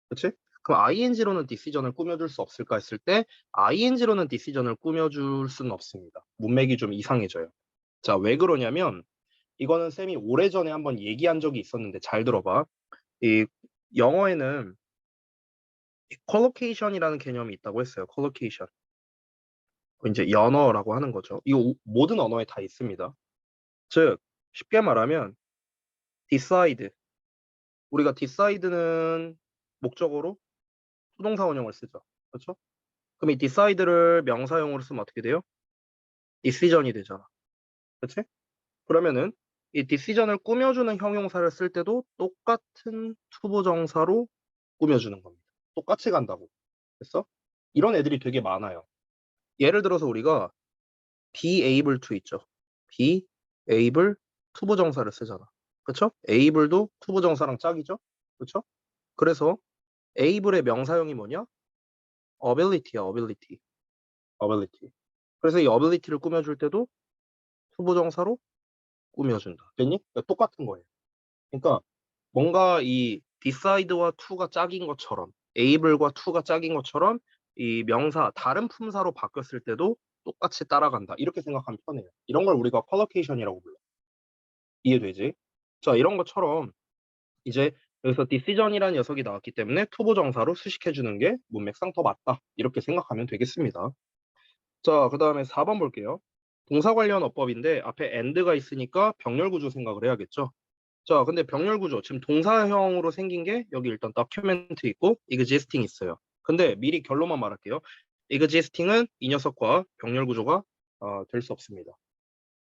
그렇지? 그럼 ing로는 decision을 꾸며줄 수 없을까 했을 때 ing로는 decision을 꾸며줄 수는 없습니다. 문맥이 좀 이상해져요. 자, 왜 그러냐면 이거는 쌤이 오래전에 한번 얘기한 적이 있었는데 잘 들어봐. 이 영어에는 컬로케이션이라는 개념이 있다고 했어요. 컬로케이션. 이제 연어라고 하는 거죠. 이거 모든 언어에 다 있습니다. 즉 쉽게 말하면 decide. 우리가 decide는 목적어로 수동사 원형을 쓰죠. 그렇죠? 그럼 이 decide를 명사형으로 쓰면 어떻게 돼요? decision이 되잖아. 그렇지? 그러면은 이 decision을 꾸며주는 형용사를 쓸 때도 똑같은 투부정사로 꾸며주는 겁니다. 똑같이 간다고. 됐어? 이런 애들이 되게 많아요. 예를 들어서 우리가 be able to 있죠. be able 투부정사를 쓰잖아. 그쵸? able도 투부정사랑 짝이죠. 그쵸? 그래서 able의 명사형이 뭐냐? ability야, ability. 그래서 이 ability를 꾸며줄 때도 투부정사로 꾸며준다. 됐니? 그러니까 똑같은 거예요. 그러니까 뭔가 이 decide와 to가 짝인 것처럼 able과 to가 짝인 것처럼 이 명사 다른 품사로 바뀌었을 때도 똑같이 따라간다. 이렇게 생각하면 편해요. 이런 걸 우리가 컬로케이션이라고 불러. 이해되지? 자, 이런 것처럼 이제 여기서 decision이라는 녀석이 나왔기 때문에 투부정사로 수식해주는 게 문맥상 더 맞다. 이렇게 생각하면 되겠습니다. 자, 그 다음에 4번 볼게요. 동사 관련 어법인데 앞에 and가 있으니까 병렬 구조 생각을 해야겠죠. 자, 근데 병렬 구조 지금 동사형으로 생긴 게 여기 일단 document 있고 existing 있어요. 근데 미리 결론만 말할게요. existing은 이 녀석과 병렬 구조가 될 수 없습니다.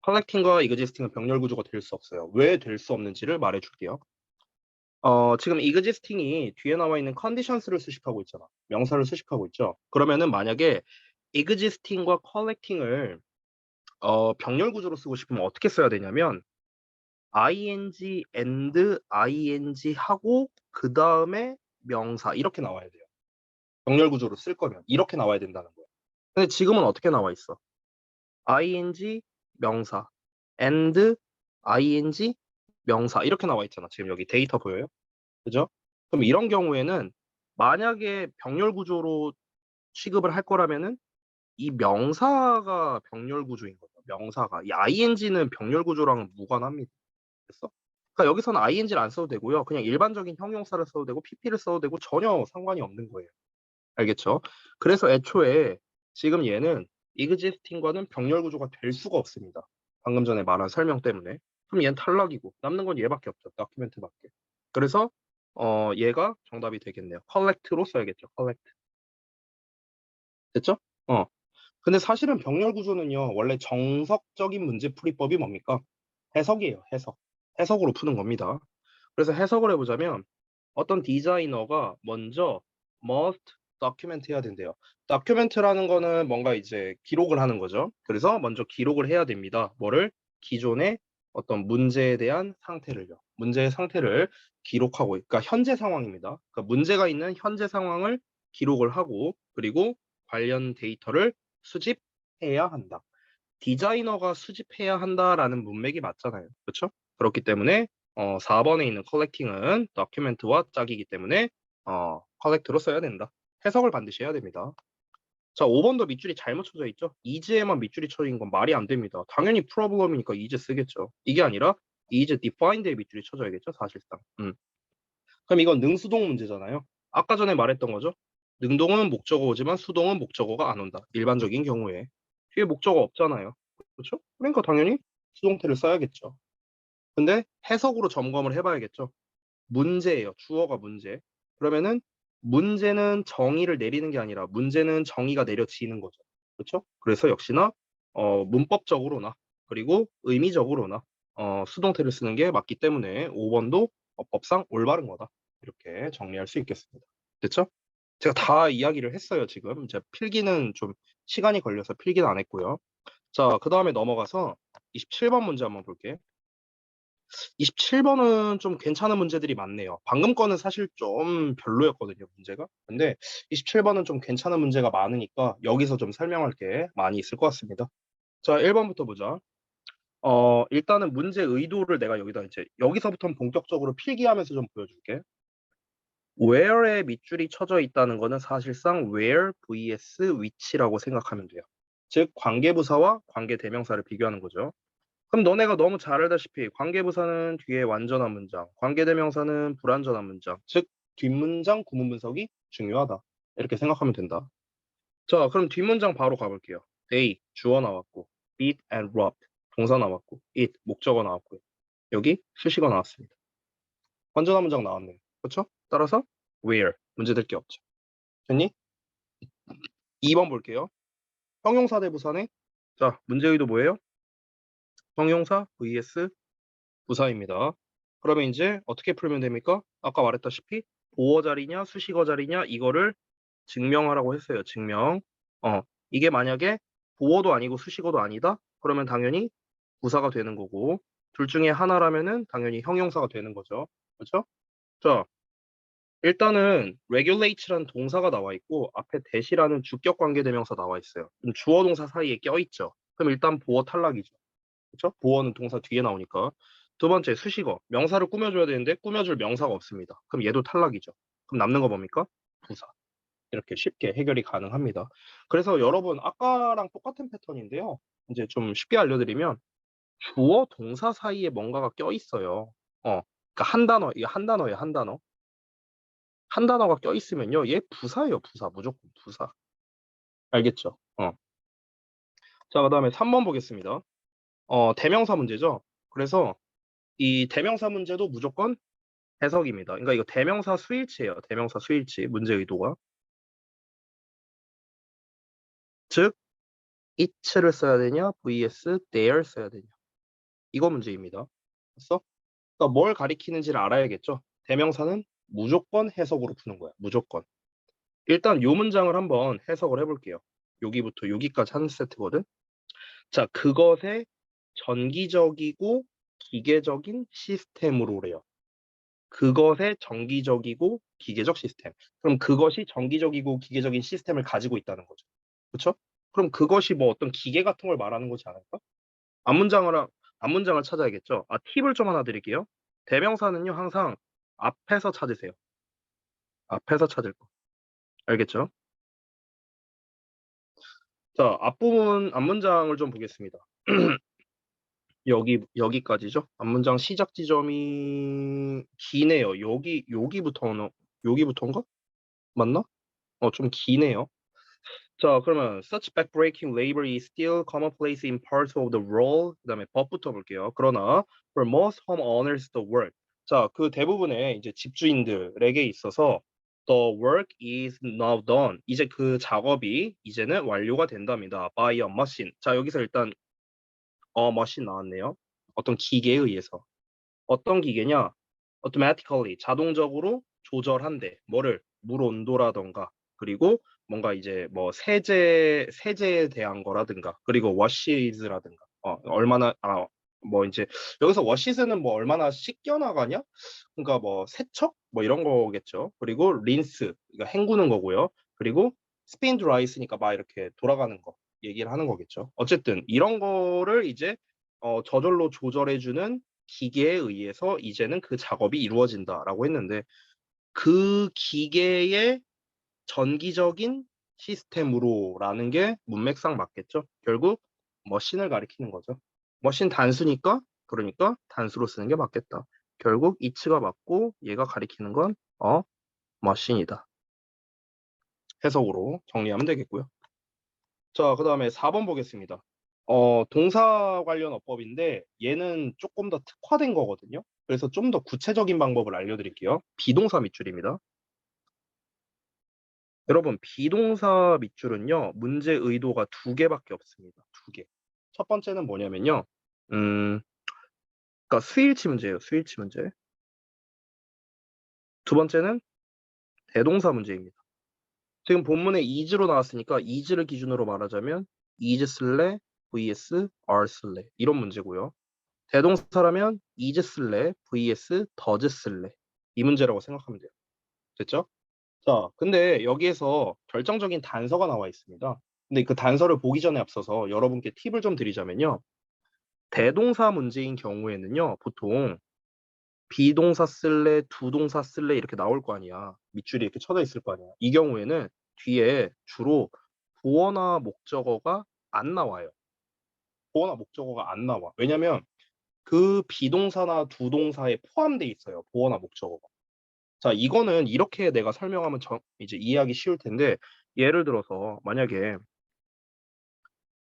collecting과 existing은 병렬 구조가 될 수 없어요. 왜 될 수 없는지를 말해줄게요. 지금 existing이 뒤에 나와 있는 conditions를 수식하고 있잖아. 명사를 수식하고 있죠. 그러면은 만약에 existing과 collecting을 병렬 구조로 쓰고 싶으면 어떻게 써야 되냐면 ing and ing 하고 그 다음에 명사 이렇게 나와야 돼요. 병렬 구조로 쓸 거면 이렇게 나와야 된다는 거예요. 근데 지금은 어떻게 나와 있어? ing 명사 and, ing, 명사 이렇게 나와 있잖아. 지금 여기 데이터 보여요? 그죠? 그럼 이런 경우에는 만약에 병렬 구조로 취급을 할 거라면은 이 명사가 병렬 구조인 거죠. 명사가. 이 ing는 병렬 구조랑은 무관합니다. 됐어? 그러니까 여기서는 ing를 안 써도 되고요. 그냥 일반적인 형용사를 써도 되고 pp를 써도 되고 전혀 상관이 없는 거예요. 알겠죠? 그래서 애초에 지금 얘는 existing과는 병렬 구조가 될 수가 없습니다. 방금 전에 말한 설명 때문에. 그럼 얘는 탈락이고 남는 건 얘밖에 없죠. 다큐멘트밖에. 그래서 얘가 정답이 되겠네요. collect로 써야겠죠. collect. 됐죠? 근데 사실은 병렬 구조는요. 원래 정석적인 문제풀이법이 뭡니까? 해석이에요. 해석. 해석으로 푸는 겁니다. 그래서 해석을 해보자면 어떤 디자이너가 먼저 must document 해야 된대요. document라는 거는 뭔가 이제 기록을 하는 거죠. 그래서 먼저 기록을 해야 됩니다. 뭐를? 기존의 어떤 문제에 대한 상태를요. 문제의 상태를 기록하고, 그러니까 현재 상황입니다. 그러니까 문제가 있는 현재 상황을 기록을 하고, 그리고 관련 데이터를 수집해야 한다. 디자이너가 수집해야 한다라는 문맥이 맞잖아요. 그렇죠? 그렇기 때문에 4번에 있는 collecting은 document와 짝이기 때문에 collect로 써야 된다. 해석을 반드시 해야 됩니다. 자, 5번도 밑줄이 잘못 쳐져 있죠? is에만 밑줄이 쳐진 건 말이 안 됩니다. 당연히 problem이니까 is 쓰겠죠. 이게 아니라 is defined에 밑줄이 쳐져야겠죠, 사실상. 그럼 이건 능수동 문제잖아요. 아까 전에 말했던 거죠. 능동은 목적어 오지만 수동은 목적어가 안 온다. 일반적인 경우에. 뒤에 목적어 없잖아요. 그렇죠? 그러니까 당연히 수동태를 써야겠죠. 근데 해석으로 점검을 해봐야겠죠. 문제예요. 주어가 문제. 그러면은 문제는 정의를 내리는 게 아니라 문제는 정의가 내려지는 거죠. 그렇죠? 그래서 역시나 문법적으로나 그리고 의미적으로나 수동태를 쓰는 게 맞기 때문에 5번도 법상 올바른 거다. 이렇게 정리할 수 있겠습니다. 됐죠? 제가 다 이야기를 했어요, 지금. 제가 필기는 좀 시간이 걸려서 필기는 안 했고요. 자, 그 다음에 넘어가서 27번 문제 한번 볼게요. 27번은 좀 괜찮은 문제들이 많네요. 방금 거는 사실 좀 별로였거든요, 문제가. 근데 27번은 좀 괜찮은 문제가 많으니까 여기서 좀 설명할 게 많이 있을 것 같습니다. 자, 1번부터 보자. 일단은 문제 의도를 내가 여기다 이제 여기서부터는 본격적으로 필기하면서 좀 보여줄게. where에 밑줄이 쳐져 있다는 거는 사실상 where vs which라고 생각하면 돼요. 즉 관계부사와 관계대명사를 비교하는 거죠. 그럼 너네가 너무 잘 알다시피 관계부사는 뒤에 완전한 문장, 관계대명사는 불완전한 문장, 즉 뒷문장 구문 분석이 중요하다. 이렇게 생각하면 된다. 자, 그럼 뒷문장 바로 가볼게요. they 주어 나왔고, beat and robbed 동사 나왔고, it 목적어 나왔고요. 여기 수식어 나왔습니다. 완전한 문장 나왔네요. 그렇죠? 따라서 where 문제될 게 없죠. 됐니? 2번 볼게요. 형용사 대 부사네. 자, 문제 의도 뭐예요? 형용사 vs 부사입니다. 그러면 이제 어떻게 풀면 됩니까? 아까 말했다시피 보어 자리냐 수식어 자리냐 이거를 증명하라고 했어요. 증명. 이게 만약에 보어도 아니고 수식어도 아니다? 그러면 당연히 부사가 되는 거고 둘 중에 하나라면은 당연히 형용사가 되는 거죠. 그렇죠? 자, 일단은 regulate라는 동사가 나와 있고 앞에 that이라는 주격 관계 대명사 나와 있어요. 그럼 주어 동사 사이에 껴 있죠. 그럼 일단 보어 탈락이죠. 그렇죠? 보어는 동사 뒤에 나오니까. 두 번째 수식어. 명사를 꾸며줘야 되는데 꾸며줄 명사가 없습니다. 그럼 얘도 탈락이죠. 그럼 남는 거 뭡니까? 부사. 이렇게 쉽게 해결이 가능합니다. 그래서 여러분 아까랑 똑같은 패턴인데요. 이제 좀 쉽게 알려드리면 주어 동사 사이에 뭔가가 껴 있어요. 그러니까 한 단어, 이게 한 단어예요, 한 단어. 한 단어가 껴 있으면요, 얘 부사예요, 부사. 무조건 부사. 알겠죠? 자, 그다음에 3번 보겠습니다. 대명사 문제죠. 그래서 이 대명사 문제도 무조건 해석입니다. 그러니까 이거 대명사 수일치예요. 대명사 수일치 문제 의도가. 즉 it를 써야 되냐 vs their 써야 되냐. 이거 문제입니다. 됐어? 그러니까 뭘 가리키는지를 알아야겠죠. 대명사는 무조건 해석으로 푸는 거야. 무조건. 일단 요 문장을 한번 해석을 해볼게요. 여기부터 여기까지 한 세트거든. 자, 그것의 전기적이고 기계적인 시스템으로래요. 그것의 정기적이고 기계적 시스템. 그럼 그것이 정기적이고 기계적인 시스템을 가지고 있다는 거죠. 그렇죠? 그럼 그것이 뭐 어떤 기계 같은 걸 말하는 거지 않을까? 앞문장을 앞문장을 찾아야겠죠. 팁을 좀 하나 드릴게요. 대명사는요, 항상 앞에서 찾으세요. 앞에서 찾을 거. 알겠죠? 자, 앞문장을 좀 보겠습니다. 여기까지죠. 앞문장 시작 지점이 기네요. 여기부터인가? 맞나? 좀 기네요. 자, 그러면 such backbreaking labor is still commonplace in parts of the world. 그다음에 법부터 볼게요. 그러나 for most homeowners the work. 자, 그 대부분의 이제 집주인들에게 있어서 the work is now done. 이제 그 작업이 이제는 완료가 된답니다. by a machine. 자, 여기서 일단 machine 나왔네요. 어떤 기계에 의해서. 어떤 기계냐? automatically 자동적으로 조절한대. 뭐를? 물 온도라던가 그리고 뭔가 이제 뭐 세제에 대한 거라든가 그리고 washes라든가 얼마나 뭐 이제 여기서 washes는 뭐 얼마나 씻겨 나가냐? 그러니까 뭐 세척 뭐 이런 거겠죠. 그리고 rinse 그러니까 헹구는 거고요. 그리고 spin dry스니까 막 이렇게 돌아가는 거 얘기를 하는 거겠죠. 어쨌든 이런 거를 이제 저절로 조절해주는 기계에 의해서 이제는 그 작업이 이루어진다라고 했는데 그 기계의 전기적인 시스템으로라는 게 문맥상 맞겠죠. 결국 머신을 가리키는 거죠. 머신 단수니까 그러니까 단수로 쓰는 게 맞겠다. 결국 이츠가 맞고 얘가 가리키는 건 머신이다. 해석으로 정리하면 되겠고요. 자, 그 다음에 4번 보겠습니다. 동사 관련 어법인데 얘는 조금 더 특화된 거거든요. 그래서 좀 더 구체적인 방법을 알려드릴게요. 비동사 밑줄입니다. 여러분, 비동사 밑줄은요, 문제 의도가 2개밖에 없습니다. 2개. 첫 번째는 뭐냐면요. 그러니까 수일치 문제예요. 수일치 문제. 두 번째는 대동사 문제입니다. 지금 본문에 is로 나왔으니까 is를 기준으로 말하자면 is 쓸래 vs are 쓸래 이런 문제고요. 대동사라면 is 쓸래 vs does 쓸래 이 문제라고 생각하면 돼요. 됐죠? 자, 근데 여기에서 결정적인 단서가 나와 있습니다. 근데 그 단서를 보기 전에 앞서서 여러분께 팁을 좀 드리자면요. 대동사 문제인 경우에는요. 보통 비동사 쓸래, 두동사 쓸래 이렇게 나올 거 아니야. 밑줄이 이렇게 쳐져 있을 거 아니야. 이 경우에는 뒤에 주로 보어나 목적어가 안 나와요. 보어나 목적어가 안 나와. 왜냐면 그 비동사나 두동사에 포함돼 있어요. 보어나 목적어가. 자, 이거는 이렇게 내가 설명하면 이제 이해하기 쉬울 텐데 예를 들어서 만약에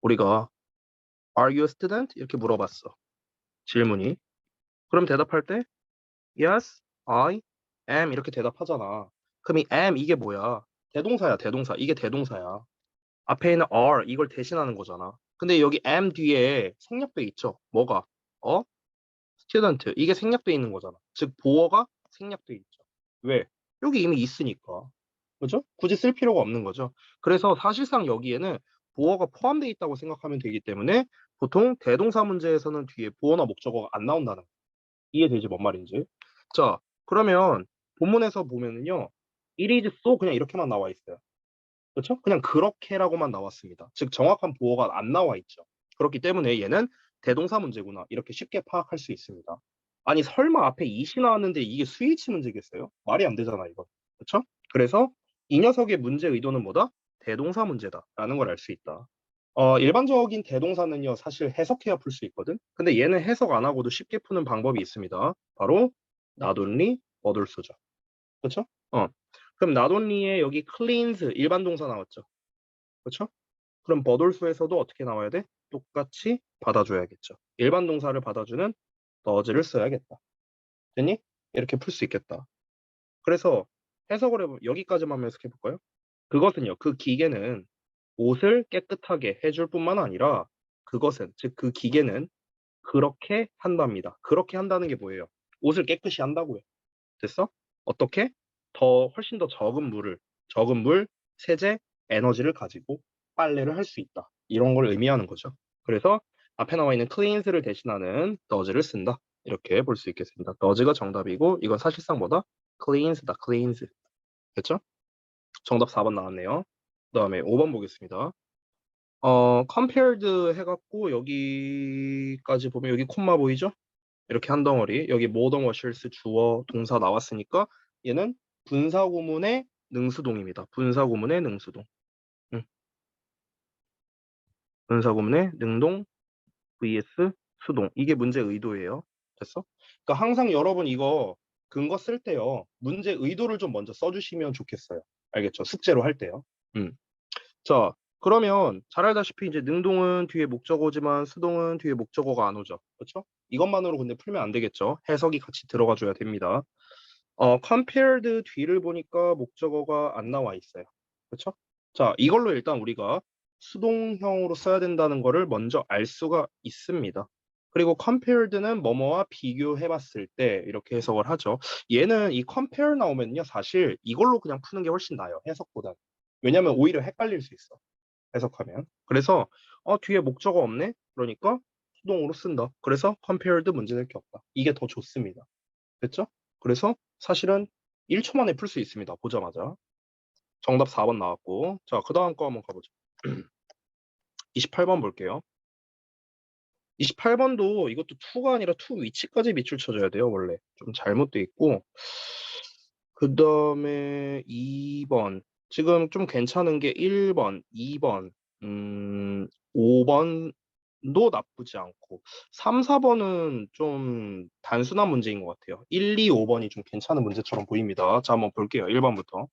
우리가 Are you a student? 이렇게 물어봤어. 질문이. 그럼 대답할 때 Yes, I am 이렇게 대답하잖아. 그럼 이 am 이게 뭐야? 대동사야, 대동사. 이게 대동사야. 앞에 있는 are 이걸 대신하는 거잖아. 근데 여기 am 뒤에 생략돼 있죠. 뭐가? student 이게 생략돼 있는 거잖아. 즉 보어가 생략돼 있죠. 왜? 여기 이미 있으니까. 그죠? 굳이 쓸 필요가 없는 거죠. 그래서 사실상 여기에는 보어가 포함되어 있다고 생각하면 되기 때문에 보통 대동사 문제에서는 뒤에 보어나 목적어가 안 나온다는 거. 이해되지 뭔 말인지. 자, 그러면 본문에서 보면은요. it is so 그냥 이렇게만 나와 있어요. 그렇죠? 그냥 그렇게라고만 나왔습니다. 즉 정확한 보어가 안 나와 있죠. 그렇기 때문에 얘는 대동사 문제구나 이렇게 쉽게 파악할 수 있습니다. 아니 설마 앞에 it이 나왔는데 이게 스위치 문제겠어요? 말이 안 되잖아 이거. 그렇죠? 그래서 이 녀석의 문제 의도는 뭐다? 대동사 문제다라는 걸 알 수 있다. 일반적인 대동사는요 사실 해석해야 풀 수 있거든. 근데 얘는 해석 안 하고도 쉽게 푸는 방법이 있습니다. 바로 not only but also죠. 그렇죠? 그럼 not only에 여기 cleanse 일반 동사 나왔죠. 그렇죠? 그럼 but also에서도 어떻게 나와야 돼? 똑같이 받아줘야겠죠. 일반 동사를 받아주는 does를 써야겠다. 됐니? 이렇게 풀 수 있겠다. 그래서 해석을 해보면 여기까지만 한번 해석해 볼까요? 그것은요. 그 기계는 옷을 깨끗하게 해줄 뿐만 아니라 그것은 즉 그 기계는 그렇게 한답니다. 그렇게 한다는 게 뭐예요? 옷을 깨끗이 한다고요. 됐어? 어떻게? 훨씬 더 적은 물, 세제, 에너지를 가지고 빨래를 할 수 있다. 이런 걸 의미하는 거죠. 그래서 앞에 나와 있는 cleanse를 대신하는 does를 쓴다. 이렇게 볼 수 있겠습니다. does가 정답이고 이건 사실상 뭐다? cleanse다. cleanse. 됐죠? 정답 4번 나왔네요. 그 다음에 5번 보겠습니다. compared 해갖고 여기까지 보면 여기 콤마 보이죠? 이렇게 한 덩어리. 여기 more than washers 주어 동사 나왔으니까 얘는 분사구문의 능수동입니다. 분사구문의 능수동. 분사구문의 능동 vs 수동. 이게 문제 의도예요. 됐어? 그러니까 항상 여러분 이거 근거 쓸 때요. 문제 의도를 좀 먼저 써주시면 좋겠어요. 알겠죠? 숙제로 할 때요. 자, 그러면 잘 알다시피 이제 능동은 뒤에 목적어지만 수동은 뒤에 목적어가 안 오죠. 그렇죠? 이것만으로 근데 풀면 안 되겠죠. 해석이 같이 들어가 줘야 됩니다. compared 뒤를 보니까 목적어가 안 나와 있어요. 그렇죠? 자, 이걸로 일단 우리가 수동형으로 써야 된다는 거를 먼저 알 수가 있습니다. 그리고 compared는 뭐뭐와 비교해 봤을 때 이렇게 해석을 하죠. 얘는 이 compare 나오면요. 사실 이걸로 그냥 푸는 게 훨씬 나아요. 해석보다. 왜냐면 오히려 헷갈릴 수 있어. 해석하면. 그래서 뒤에 목적어 없네? 그러니까 수동으로 쓴다. 그래서 compared 문제될 게 없다. 이게 더 좋습니다. 됐죠? 그래서 사실은 1초 만에 풀 수 있습니다. 보자마자. 정답 4번 나왔고. 자, 그 다음 거 한번 가보죠. 28번 볼게요. 28번도 이것도 to가 아니라 to 위치까지 밑줄 쳐줘야 돼요. 원래. 좀 잘못돼 있고. 그 다음에 2번. 지금 좀 괜찮은 게 1번, 2번, 5번도 나쁘지 않고 3, 4번은 좀 단순한 문제인 것 같아요. 1, 2, 5번이 좀 괜찮은 문제처럼 보입니다. 자, 한번 볼게요. 1번부터.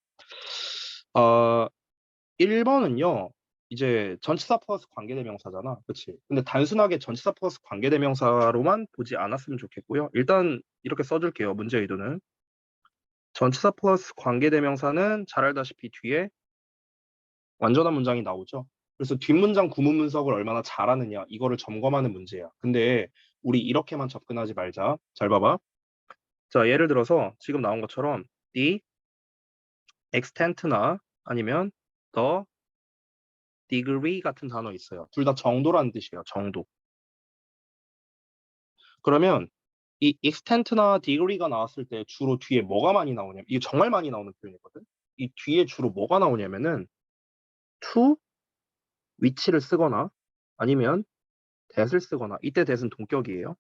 1번은요. 이제 전치사 플러스 관계대명사잖아. 그치? 근데 단순하게 전치사 플러스 관계대명사로만 보지 않았으면 좋겠고요. 일단 이렇게 써줄게요. 문제 의도는. 전치사 플러스 관계대명사는 잘 알다시피 뒤에 완전한 문장이 나오죠. 그래서 뒷문장 구문 분석을 얼마나 잘하느냐 이거를 점검하는 문제야. 근데 우리 이렇게만 접근하지 말자. 잘 봐봐. 자, 예를 들어서 지금 나온 것처럼 the extent나 아니면 the degree 같은 단어 있어요. 둘 다 정도라는 뜻이에요. 정도. 그러면 이 extent나 degree가 나왔을 때 주로 뒤에 뭐가 많이 나오냐면 이게 정말 많이 나오는 표현이거든. 이 뒤에 주로 뭐가 나오냐면은 to 위치를 쓰거나 아니면 that을 쓰거나 이때 that은 동격이에요.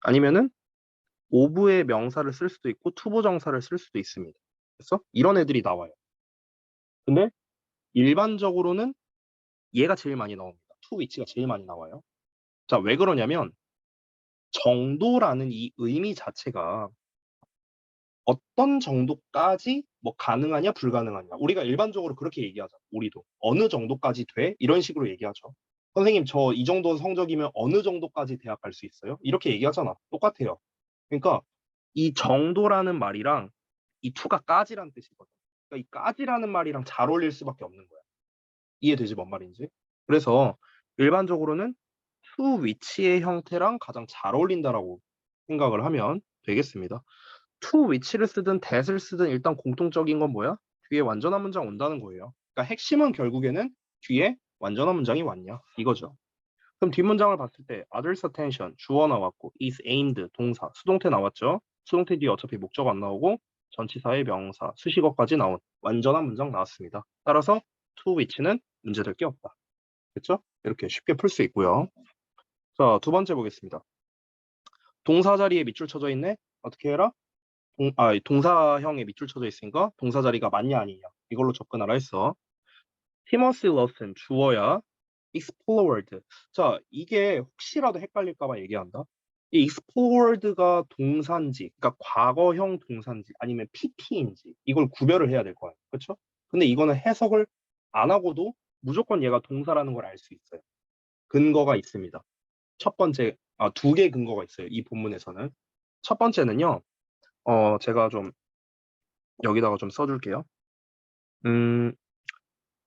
아니면은 of의 명사를 쓸 수도 있고 투부정사를 쓸 수도 있습니다. 그래서 이런 애들이 나와요. 근데 일반적으로는 얘가 제일 많이 나옵니다. to 위치가 제일 많이 나와요. 자, 왜 그러냐면 정도라는 이 의미 자체가 어떤 정도까지 뭐 가능하냐 불가능하냐 우리가 일반적으로 그렇게 얘기하죠. 우리도 어느 정도까지 돼? 이런 식으로 얘기하죠. 선생님 저 이 정도 성적이면 어느 정도까지 대학 갈 수 있어요? 이렇게 얘기하잖아. 똑같아요. 그러니까 이 정도라는 말이랑 이 to가까지라는 뜻이거든. 그러니까 이 까지라는 말이랑 잘 어울릴 수밖에 없는 거야. 이해되지 뭔 말인지? 그래서 일반적으로는 to 위치의 형태랑 가장 잘 어울린다라고 생각을 하면 되겠습니다. to 위치를 쓰든 that을 쓰든 일단 공통적인 건 뭐야? 뒤에 완전한 문장 온다는 거예요. 그러니까 핵심은 결국에는 뒤에 완전한 문장이 왔냐 이거죠. 그럼 뒷문장을 봤을 때 others attention 주어 나왔고 is aimed 동사 수동태 나왔죠. 수동태 뒤에 어차피 목적 안 나오고 전치사의 명사 수식어까지 나온 완전한 문장 나왔습니다. 따라서 to which는 문제될 게 없다. 됐죠? 이렇게 쉽게 풀 수 있고요. 자, 두 번째 보겠습니다. 동사 자리에 밑줄 쳐져 있네. 어떻게 해라? 동사형에 밑줄 쳐져 있으니까 동사 자리가 맞냐 아니냐 이걸로 접근하라 했어. 티머시 러슨 주어야. explored. 자, 이게 혹시라도 헷갈릴까봐 얘기한다. 이 explored가 동사인지, 그러니까 과거형 동사인지 아니면 PP인지 이걸 구별을 해야 될 거야. 그렇죠? 근데 이거는 해석을 안 하고도 무조건 얘가 동사라는 걸 알 수 있어요. 근거가 있습니다. 첫 번째, 두 개 근거가 있어요. 이 본문에서는. 첫 번째는요. 제가 좀 여기다가 좀 써줄게요.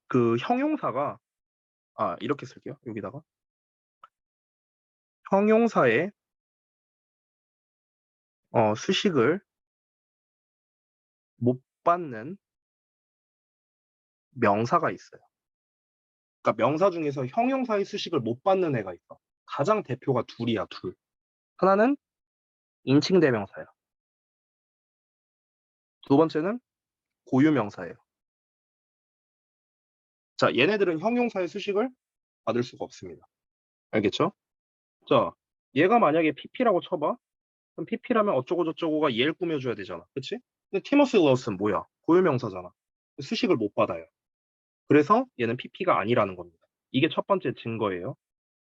그 형용사가 이렇게 쓸게요. 여기다가 형용사의 수식을 못 받는 명사가 있어요. 그러니까 명사 중에서 형용사의 수식을 못 받는 애가 있어. 가장 대표가 둘이야, 둘. 하나는 인칭대명사야. 두 번째는 고유명사예요. 자, 얘네들은 형용사의 수식을 받을 수가 없습니다. 알겠죠? 자, 얘가 만약에 PP라고 쳐봐. 그럼 PP라면 어쩌고 저쩌고가 얘를 꾸며줘야 되잖아. 그치? 근데 티머시 러스는 뭐야? 고유명사잖아. 수식을 못 받아요. 그래서 얘는 PP가 아니라는 겁니다. 이게 첫 번째 증거예요.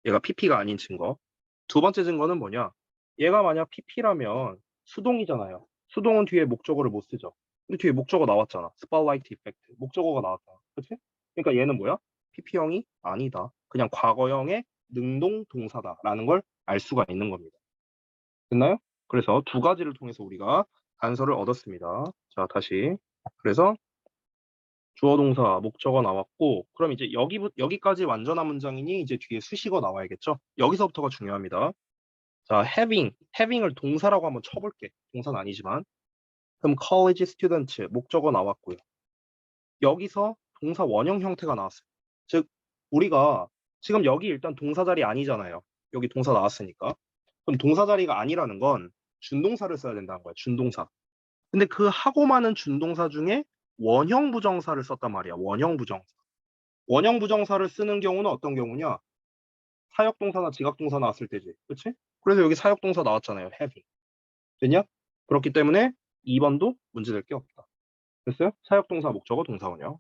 얘가 PP가 아닌 증거. 두 번째 증거는 뭐냐? 얘가 만약 PP라면 수동이잖아요. 수동은 뒤에 목적어를 못 쓰죠. 근데 뒤에 목적어 나왔잖아. 스팟라이트 이펙트. 목적어가 나왔잖아. 그치? 그러니까 얘는 뭐야? PP형이 아니다. 그냥 과거형의 능동 동사다라는 걸 알 수가 있는 겁니다. 됐나요? 그래서 두 가지를 통해서 우리가 단서를 얻었습니다. 자, 다시. 그래서 주어 동사 목적어 나왔고, 그럼 이제 여기까지 완전한 문장이니 이제 뒤에 수식어 나와야겠죠? 여기서부터가 중요합니다. 자, having을 동사라고 한번 쳐볼게. 동사는 아니지만. 그럼 college student 목적어 나왔고요. 여기서 동사 원형 형태가 나왔어요. 즉, 우리가 지금 여기 일단 동사 자리 아니잖아요. 여기 동사 나왔으니까. 그럼 동사 자리가 아니라는 건 준동사를 써야 된다는 거야. 준동사. 근데 그 하고 많은 준동사 중에 원형 부정사를 썼단 말이야. 원형 부정사. 원형 부정사를 쓰는 경우는 어떤 경우냐? 사역동사나 지각동사 나왔을 때지. 그치? 그래서 여기 사역동사 나왔잖아요. having. 됐냐? 그렇기 때문에 2번도 문제될 게 없다. 됐어요? 사역동사, 목적어, 동사 원형.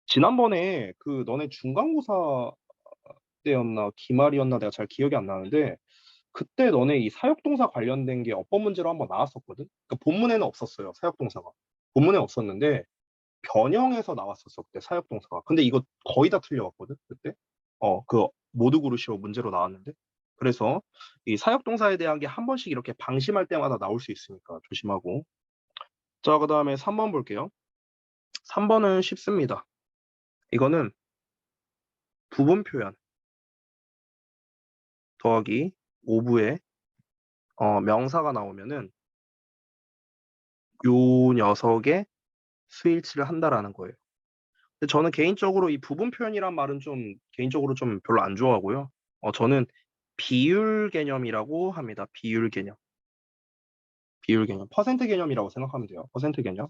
지난번에 그 너네 중간고사 때였나 기말이었나 내가 잘 기억이 안 나는데 그때 너네 이 사역동사 관련된 게 어법 문제로 한번 나왔었거든? 그러니까 본문에는 없었어요. 사역동사가. 본문에 없었는데 변형해서 나왔었어. 그때 사역동사가. 근데 이거 거의 다 틀려왔거든? 그때? 그 모두 고르시오 문제로 나왔는데. 그래서 이 사역동사에 대한 게 한 번씩 이렇게 방심할 때마다 나올 수 있으니까 조심하고. 자, 그 다음에 3번 볼게요. 3번은 쉽습니다. 이거는 부분 표현 더하기 오부에 명사가 나오면은 요 녀석의 수일치를 한다라는 거예요. 근데 저는 개인적으로 이 부분 표현이란 말은 좀 개인적으로 좀 별로 안 좋아하고요. 저는 비율 개념이라고 합니다. 비율 개념. 비율 개념. 퍼센트 개념이라고 생각하면 돼요. 퍼센트 개념.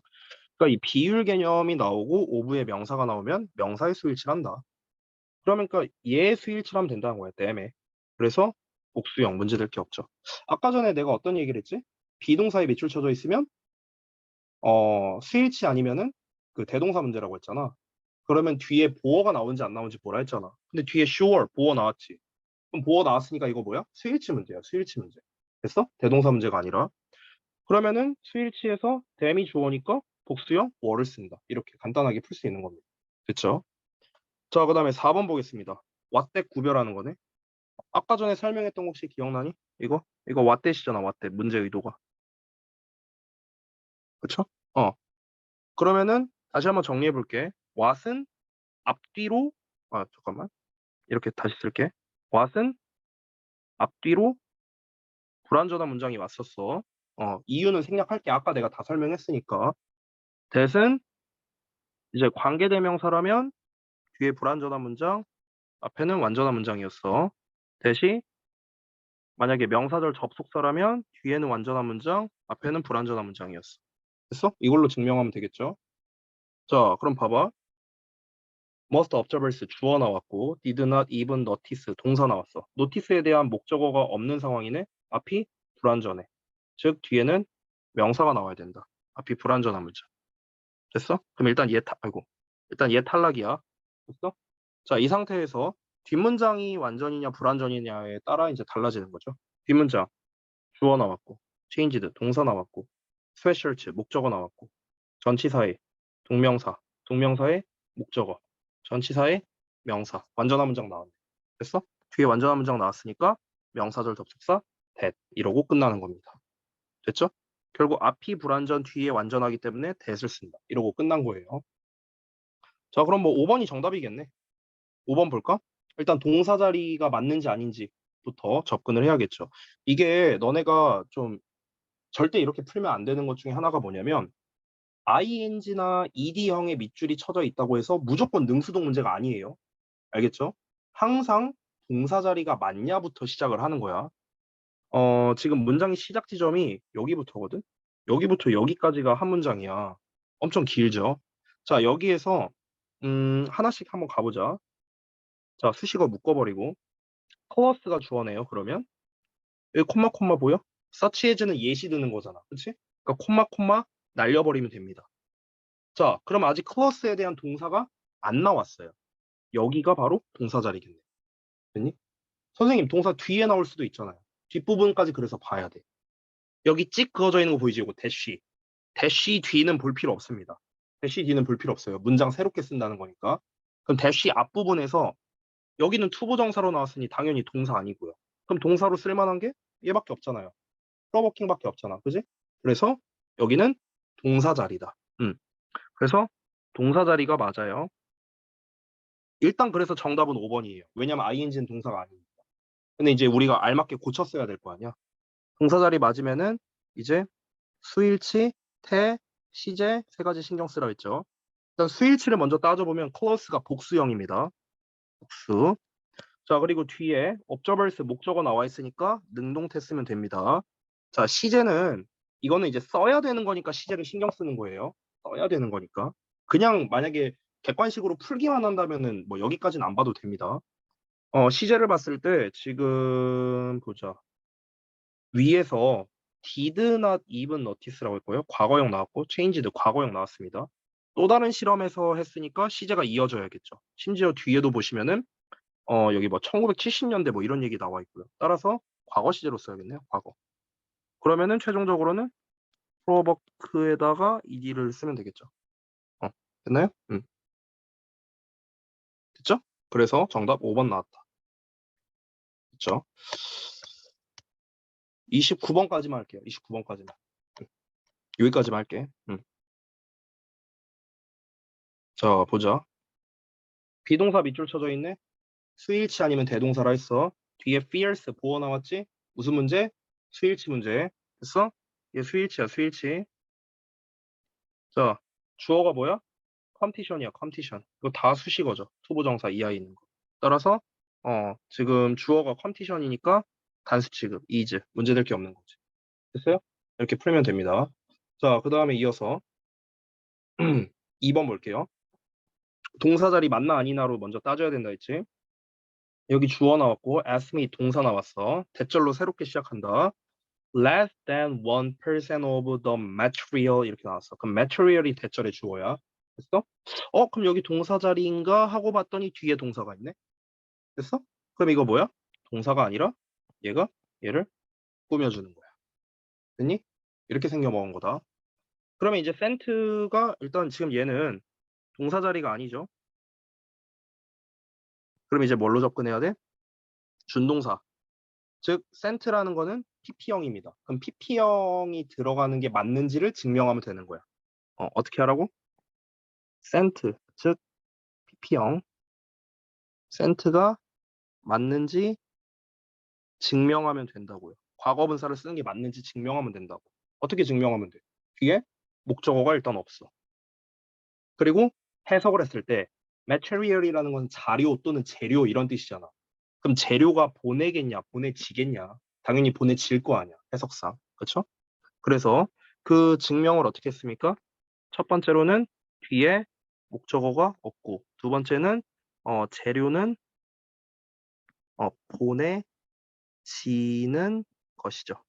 그러니까 이 비율 개념이 나오고 오부에 명사가 나오면 명사의 수일치를 한다. 그러니까 얘의 수일치를 하면 된다는 거예요. 때문에. 그래서 복수형 문제될 게 없죠. 아까 전에 내가 어떤 얘기를 했지? 비동사에 밑줄 쳐져 있으면 수일치 아니면은 그 대동사 문제라고 했잖아. 그러면 뒤에 보어가 나오는지 안 나오는지 보라 했잖아. 근데 뒤에 sure 보어 나왔지. 그럼 보어 나왔으니까 이거 뭐야? 수일치 문제야. 수일치 문제. 됐어? 대동사 문제가 아니라. 그러면은 수일치에서 them이 주어니까 복수형 were를 쓴다. 이렇게 간단하게 풀 수 있는 겁니다. 됐죠? 자, 그 다음에 4번 보겠습니다. what that 구별하는 거네. 아까 전에 설명했던 거 혹시 기억나니? 이거 what that이잖아. what that 문제 의도가. 그쵸? 그러면은 다시 한번 정리해 볼게. what은 앞뒤로 잠깐만. 이렇게 다시 쓸게. what은 앞뒤로 불완전한 문장이 왔었어. 이유는 생략할게. 아까 내가 다 설명했으니까. that은 이제 관계대명사라면 뒤에 불완전한 문장, 앞에는 완전한 문장이었어. that이 만약에 명사절 접속사라면 뒤에는 완전한 문장, 앞에는 불완전한 문장이었어. 됐어? 이걸로 증명하면 되겠죠? 자, 그럼 봐봐. must observers 주어 나왔고 did not even notice 동사 나왔어. notice에 대한 목적어가 없는 상황이네. 앞이 불완전해. 즉 뒤에는 명사가 나와야 된다. 앞이 불완전한 문장. 됐어? 그럼 일단 얘 탈락이야. 됐어? 자, 이 상태에서 뒷문장이 완전이냐 불완전이냐에 따라 이제 달라지는 거죠. 뒷문장 주어 나왔고 changed 동사 나왔고 sweatshirt 목적어 나왔고 전치사의 동명사의 목적어 전치사의 명사 완전한 문장 나왔네. 됐어? 뒤에 완전한 문장 나왔으니까 명사절 접속사 that 이러고 끝나는 겁니다. 됐죠? 결국 앞이 불완전 뒤에 완전하기 때문에 that을 쓴다. 이러고 끝난 거예요. 자, 그럼 뭐 5번이 정답이겠네. 5번 볼까? 일단 동사 자리가 맞는지 아닌지부터 접근을 해야겠죠. 이게 너네가 좀 절대 이렇게 풀면 안 되는 것 중에 하나가 뭐냐면 ing나 ed형의 밑줄이 쳐져 있다고 해서 무조건 능수동 문제가 아니에요. 알겠죠? 항상 동사 자리가 맞냐부터 시작을 하는 거야. 지금 문장의 시작 지점이 여기부터거든? 여기부터 여기까지가 한 문장이야. 엄청 길죠? 자, 여기에서 하나씩 한번 가보자. 자, 수식어 묶어버리고 클러스가 주어네요. 그러면 여기 콤마 보여? 서치 에즈는 예시 드는 거잖아. 그치? 그러니까 콤마 날려버리면 됩니다. 자, 그럼 아직 클러스에 대한 동사가 안 나왔어요. 여기가 바로 동사 자리겠네. 됐니? 선생님, 동사 뒤에 나올 수도 있잖아요. 뒷부분까지 그래서 봐야 돼. 여기 찍 그어져 있는 거 보이지? 이거 대쉬. 대쉬 뒤는 볼 필요 없습니다. 대쉬 뒤는 볼 필요 없어요. 문장 새롭게 쓴다는 거니까. 그럼 대쉬 앞부분에서 여기는 투부정사로 나왔으니 당연히 동사 아니고요. 그럼 동사로 쓸만한 게 얘밖에 없잖아요. 프로버킹밖에 없잖아. 그지? 그래서 여기는 동사 자리다. 그래서 동사 자리가 맞아요. 일단 그래서 정답은 5번이에요. 왜냐면 ing는 동사가 아니니까. 근데 이제 우리가 알맞게 고쳤어야 될 거 아니야. 동사 자리 맞으면은 이제 수일치, 태, 시제 세 가지 신경 쓰라 했죠. 일단 수일치를 먼저 따져보면 클로스가 복수형입니다. 복수. 자, 그리고 뒤에 observers 목적어 나와 있으니까 능동태 쓰면 됩니다. 자, 시제는 이거는 이제 써야 되는 거니까 시제를 신경 쓰는 거예요. 써야 되는 거니까. 그냥 만약에 객관식으로 풀기만 한다면은 뭐 여기까지는 안 봐도 됩니다. 시제를 봤을 때 지금 보자. 위에서 did not even notice라고 했고요. 과거형 나왔고 changed 과거형 나왔습니다. 또 다른 실험에서 했으니까 시제가 이어져야겠죠. 심지어 뒤에도 보시면은 여기 뭐 1970년대 뭐 이런 얘기 나와 있고요. 따라서 과거 시제로 써야겠네요. 과거. 그러면은 최종적으로는 프로버크에다가 ed를 쓰면 되겠죠. 됐나요? 됐죠? 그래서 정답 5번 나왔다. 됐죠? 29번까지만 할게요. 29번까지만. 여기까지만 할게. 자, 보자. 비동사 밑줄 쳐져 있네. 수일치 아니면 대동사라 했어. 뒤에 fierce 보어 나왔지? 무슨 문제? 수일치 문제. 됐어? 얘 수일치야, 수일치. 자, 주어가 뭐야? 컴티션이야, 컴티션. 이거 다 수식어죠. 투부정사 이하에 있는 거. 따라서 지금 주어가 컴티션이니까 단수 취급, is. 문제될 게 없는 거지. 됐어요? 이렇게 풀면 됩니다. 자, 그 다음에 이어서 2번 볼게요. 동사 자리 맞나 아니나로 먼저 따져야 된다 했지? 여기 주어 나왔고 ask me 동사 나왔어. 대절로 새롭게 시작한다. Less than 1% of the material 이렇게 나왔어. 그럼 material이 대절의 주어야. 됐어? 그럼 여기 동사 자리인가 하고 봤더니 뒤에 동사가 있네. 됐어? 그럼 이거 뭐야? 동사가 아니라 얘를 꾸며주는 거야. 됐니? 이렇게 생겨 먹은 거다. 그러면 이제 sent가 일단 지금 얘는 동사 자리가 아니죠. 그럼 이제 뭘로 접근해야 돼? 준동사. 즉 sent라는 거는 PP형입니다. 그럼 PP형이 들어가는 게 맞는지를 증명하면 되는 거야. 어떻게 하라고? sent, 즉 PP형. sent가 맞는지 증명하면 된다고요. 과거분사를 쓰는 게 맞는지 증명하면 된다고. 어떻게 증명하면 돼? 뒤에 목적어가 일단 없어. 그리고 해석을 했을 때 material이라는 건 자료 또는 재료 이런 뜻이잖아. 그럼 재료가 보내겠냐, 보내지겠냐? 당연히 보내질 거 아니야, 해석상. 그렇죠? 그래서 그 증명을 어떻게 했습니까? 첫 번째로는 뒤에 목적어가 없고, 두 번째는 재료는 보내지는 것이죠.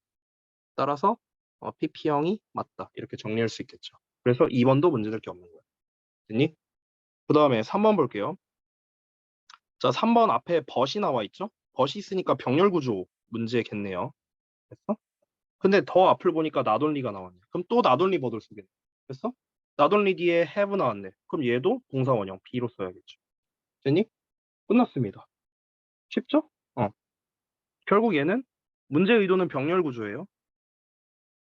따라서 PP형이 맞다. 이렇게 정리할 수 있겠죠. 그래서 2번도 문제될 게 없는 거야. 됐니? 그 다음에 3번 볼게요. 자, 3번 앞에 벗이 나와 있죠? 벗이 있으니까 병렬 구조 문제겠네요. 됐어? 근데 더 앞을 보니까 나돈리가 나왔네. 그럼 또 나돈리 버들 쓰겠네. 됐어? 나돈리 뒤에 have 나왔네. 그럼 얘도 동사 원형 B로 써야겠죠. 됐니? 끝났습니다. 쉽죠? 결국 얘는 문제 의도는 병렬 구조예요.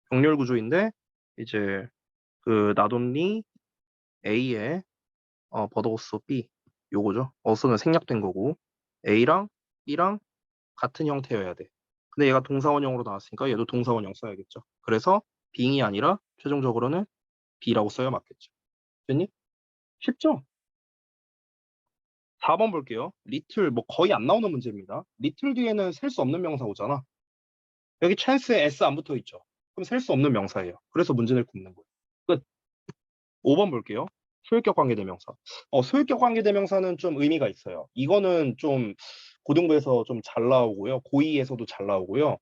병렬 구조인데 이제 그 나돈리 A에 버더우스 B 요거죠. 어스는 생략된 거고 A랑 B랑 같은 형태여야 돼. 근데 얘가 동사원형으로 나왔으니까 얘도 동사원형 써야겠죠. 그래서 being이 아니라 최종적으로는 B라고 써야 맞겠죠. 됐니? 쉽죠? 4번 볼게요. little 뭐 거의 안 나오는 문제입니다. little 뒤에는 셀 수 없는 명사 오잖아. 여기 chance에 s 안 붙어 있죠. 그럼 셀 수 없는 명사예요. 그래서 문제 낼 거 없는 거예요. 끝. 5번 볼게요. 소유격 관계대명사. 소유격 관계대명사는 좀 의미가 있어요. 이거는 좀 고등부에서 좀 잘 나오고요. 고2에서도 잘 나오고요.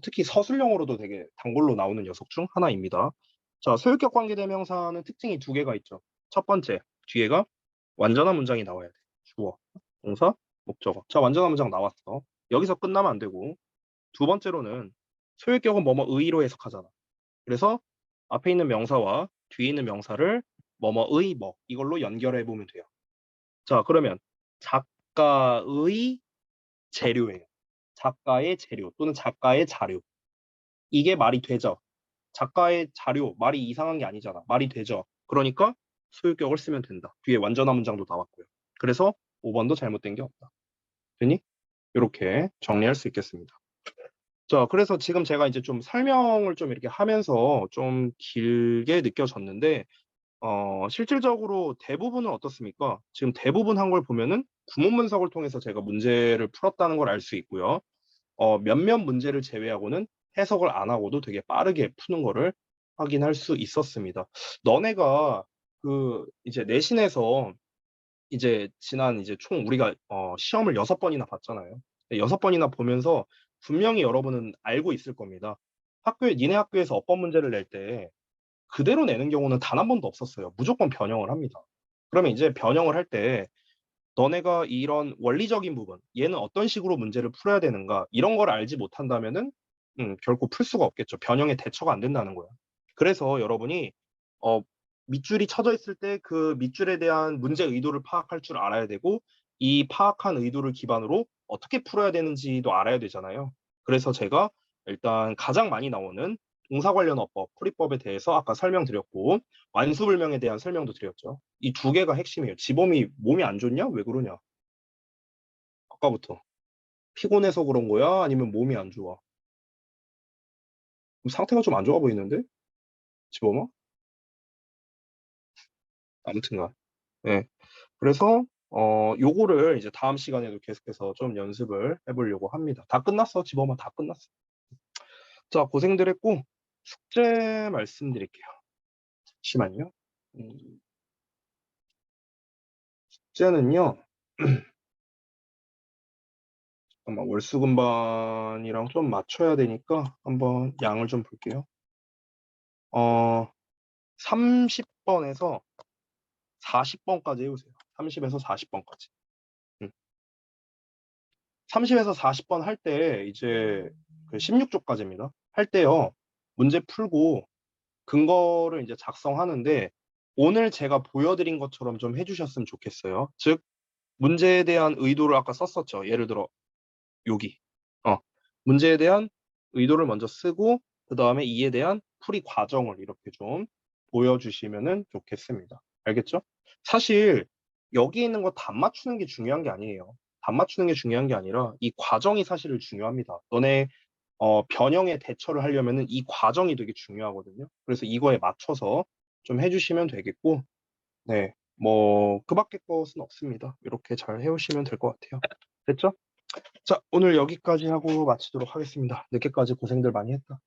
특히 서술형으로도 되게 단골로 나오는 녀석 중 하나입니다. 자, 소유격 관계대명사는 특징이 두 개가 있죠. 첫 번째, 뒤에가 완전한 문장이 나와야 돼. 주어, 동사, 목적어. 자, 완전한 문장 나왔어. 여기서 끝나면 안 되고, 두 번째로는 소유격은 뭐뭐의로 해석하잖아. 그래서 앞에 있는 명사와 뒤에 있는 명사를 뭐뭐의 뭐 이걸로 연결해 보면 돼요. 자, 그러면 작가의 재료예요. 작가의 재료 또는 작가의 자료. 이게 말이 되죠. 작가의 자료 말이 이상한 게 아니잖아. 말이 되죠. 그러니까 소유격을 쓰면 된다. 뒤에 완전한 문장도 나왔고요. 그래서 5번도 잘못된 게 없다. 되니? 이렇게 정리할 수 있겠습니다. 자, 그래서 지금 제가 이제 좀 설명을 좀 이렇게 하면서 좀 길게 느껴졌는데, 실질적으로 대부분은 어떻습니까? 지금 대부분 한 걸 보면은 구문 분석을 통해서 제가 문제를 풀었다는 걸 알 수 있고요. 몇몇 문제를 제외하고는 해석을 안 하고도 되게 빠르게 푸는 거를 확인할 수 있었습니다. 너네가 그 이제 내신에서 이제 지난 이제 총 우리가 시험을 6번이나 봤잖아요. 6번이나 보면서 분명히 여러분은 알고 있을 겁니다. 니네 학교에서 어법 문제를 낼 때 그대로 내는 경우는 단 한 번도 없었어요. 무조건 변형을 합니다. 그러면 이제 변형을 할 때 너네가 이런 원리적인 부분, 얘는 어떤 식으로 문제를 풀어야 되는가 이런 걸 알지 못한다면은 결코 풀 수가 없겠죠. 변형에 대처가 안 된다는 거야. 그래서 여러분이 어, 밑줄이 쳐져 있을 때 그 밑줄에 대한 문제 의도를 파악할 줄 알아야 되고 이 파악한 의도를 기반으로 어떻게 풀어야 되는지도 알아야 되잖아요. 그래서 제가 일단 가장 많이 나오는 동사 관련 어법, 풀이법에 대해서 아까 설명드렸고 완수불명에 대한 설명도 드렸죠. 이 두 개가 핵심이에요. 지범이 몸이 안 좋냐? 왜 그러냐? 아까부터. 피곤해서 그런 거야? 아니면 몸이 안 좋아? 상태가 좀 안 좋아 보이는데? 지범아? 아무튼간. 네. 그래서 요거를 이제 다음 시간에도 계속해서 좀 연습을 해보려고 합니다. 다 끝났어, 지범아. 다 끝났어. 자, 고생들 했고 숙제 말씀드릴게요. 잠시만요. 숙제는요. 잠깐만 월수금반이랑 좀 맞춰야 되니까 한번 양을 좀 볼게요. 30번에서 40번까지 해보세요. 30에서 40번까지. 30에서 40번 할 때 이제 그 16조까지입니다. 할 때요. 문제 풀고 근거를 이제 작성하는데 오늘 제가 보여드린 것처럼 좀 해주셨으면 좋겠어요. 즉 문제에 대한 의도를 아까 썼었죠. 예를 들어 여기 문제에 대한 의도를 먼저 쓰고 그 다음에 이에 대한 풀이 과정을 이렇게 좀 보여주시면 좋겠습니다. 알겠죠? 사실 여기 있는 거 답 맞추는 게 중요한 게 아니에요. 답 맞추는 게 중요한 게 아니라 이 과정이 사실은 중요합니다. 너네 변형에 대처를 하려면은 이 과정이 되게 중요하거든요. 그래서 이거에 맞춰서 좀 해주시면 되겠고, 네, 뭐 그밖에 것은 없습니다. 이렇게 잘 해오시면 될 것 같아요. 됐죠? 자, 오늘 여기까지 하고 마치도록 하겠습니다. 늦게까지 고생들 많이 했다.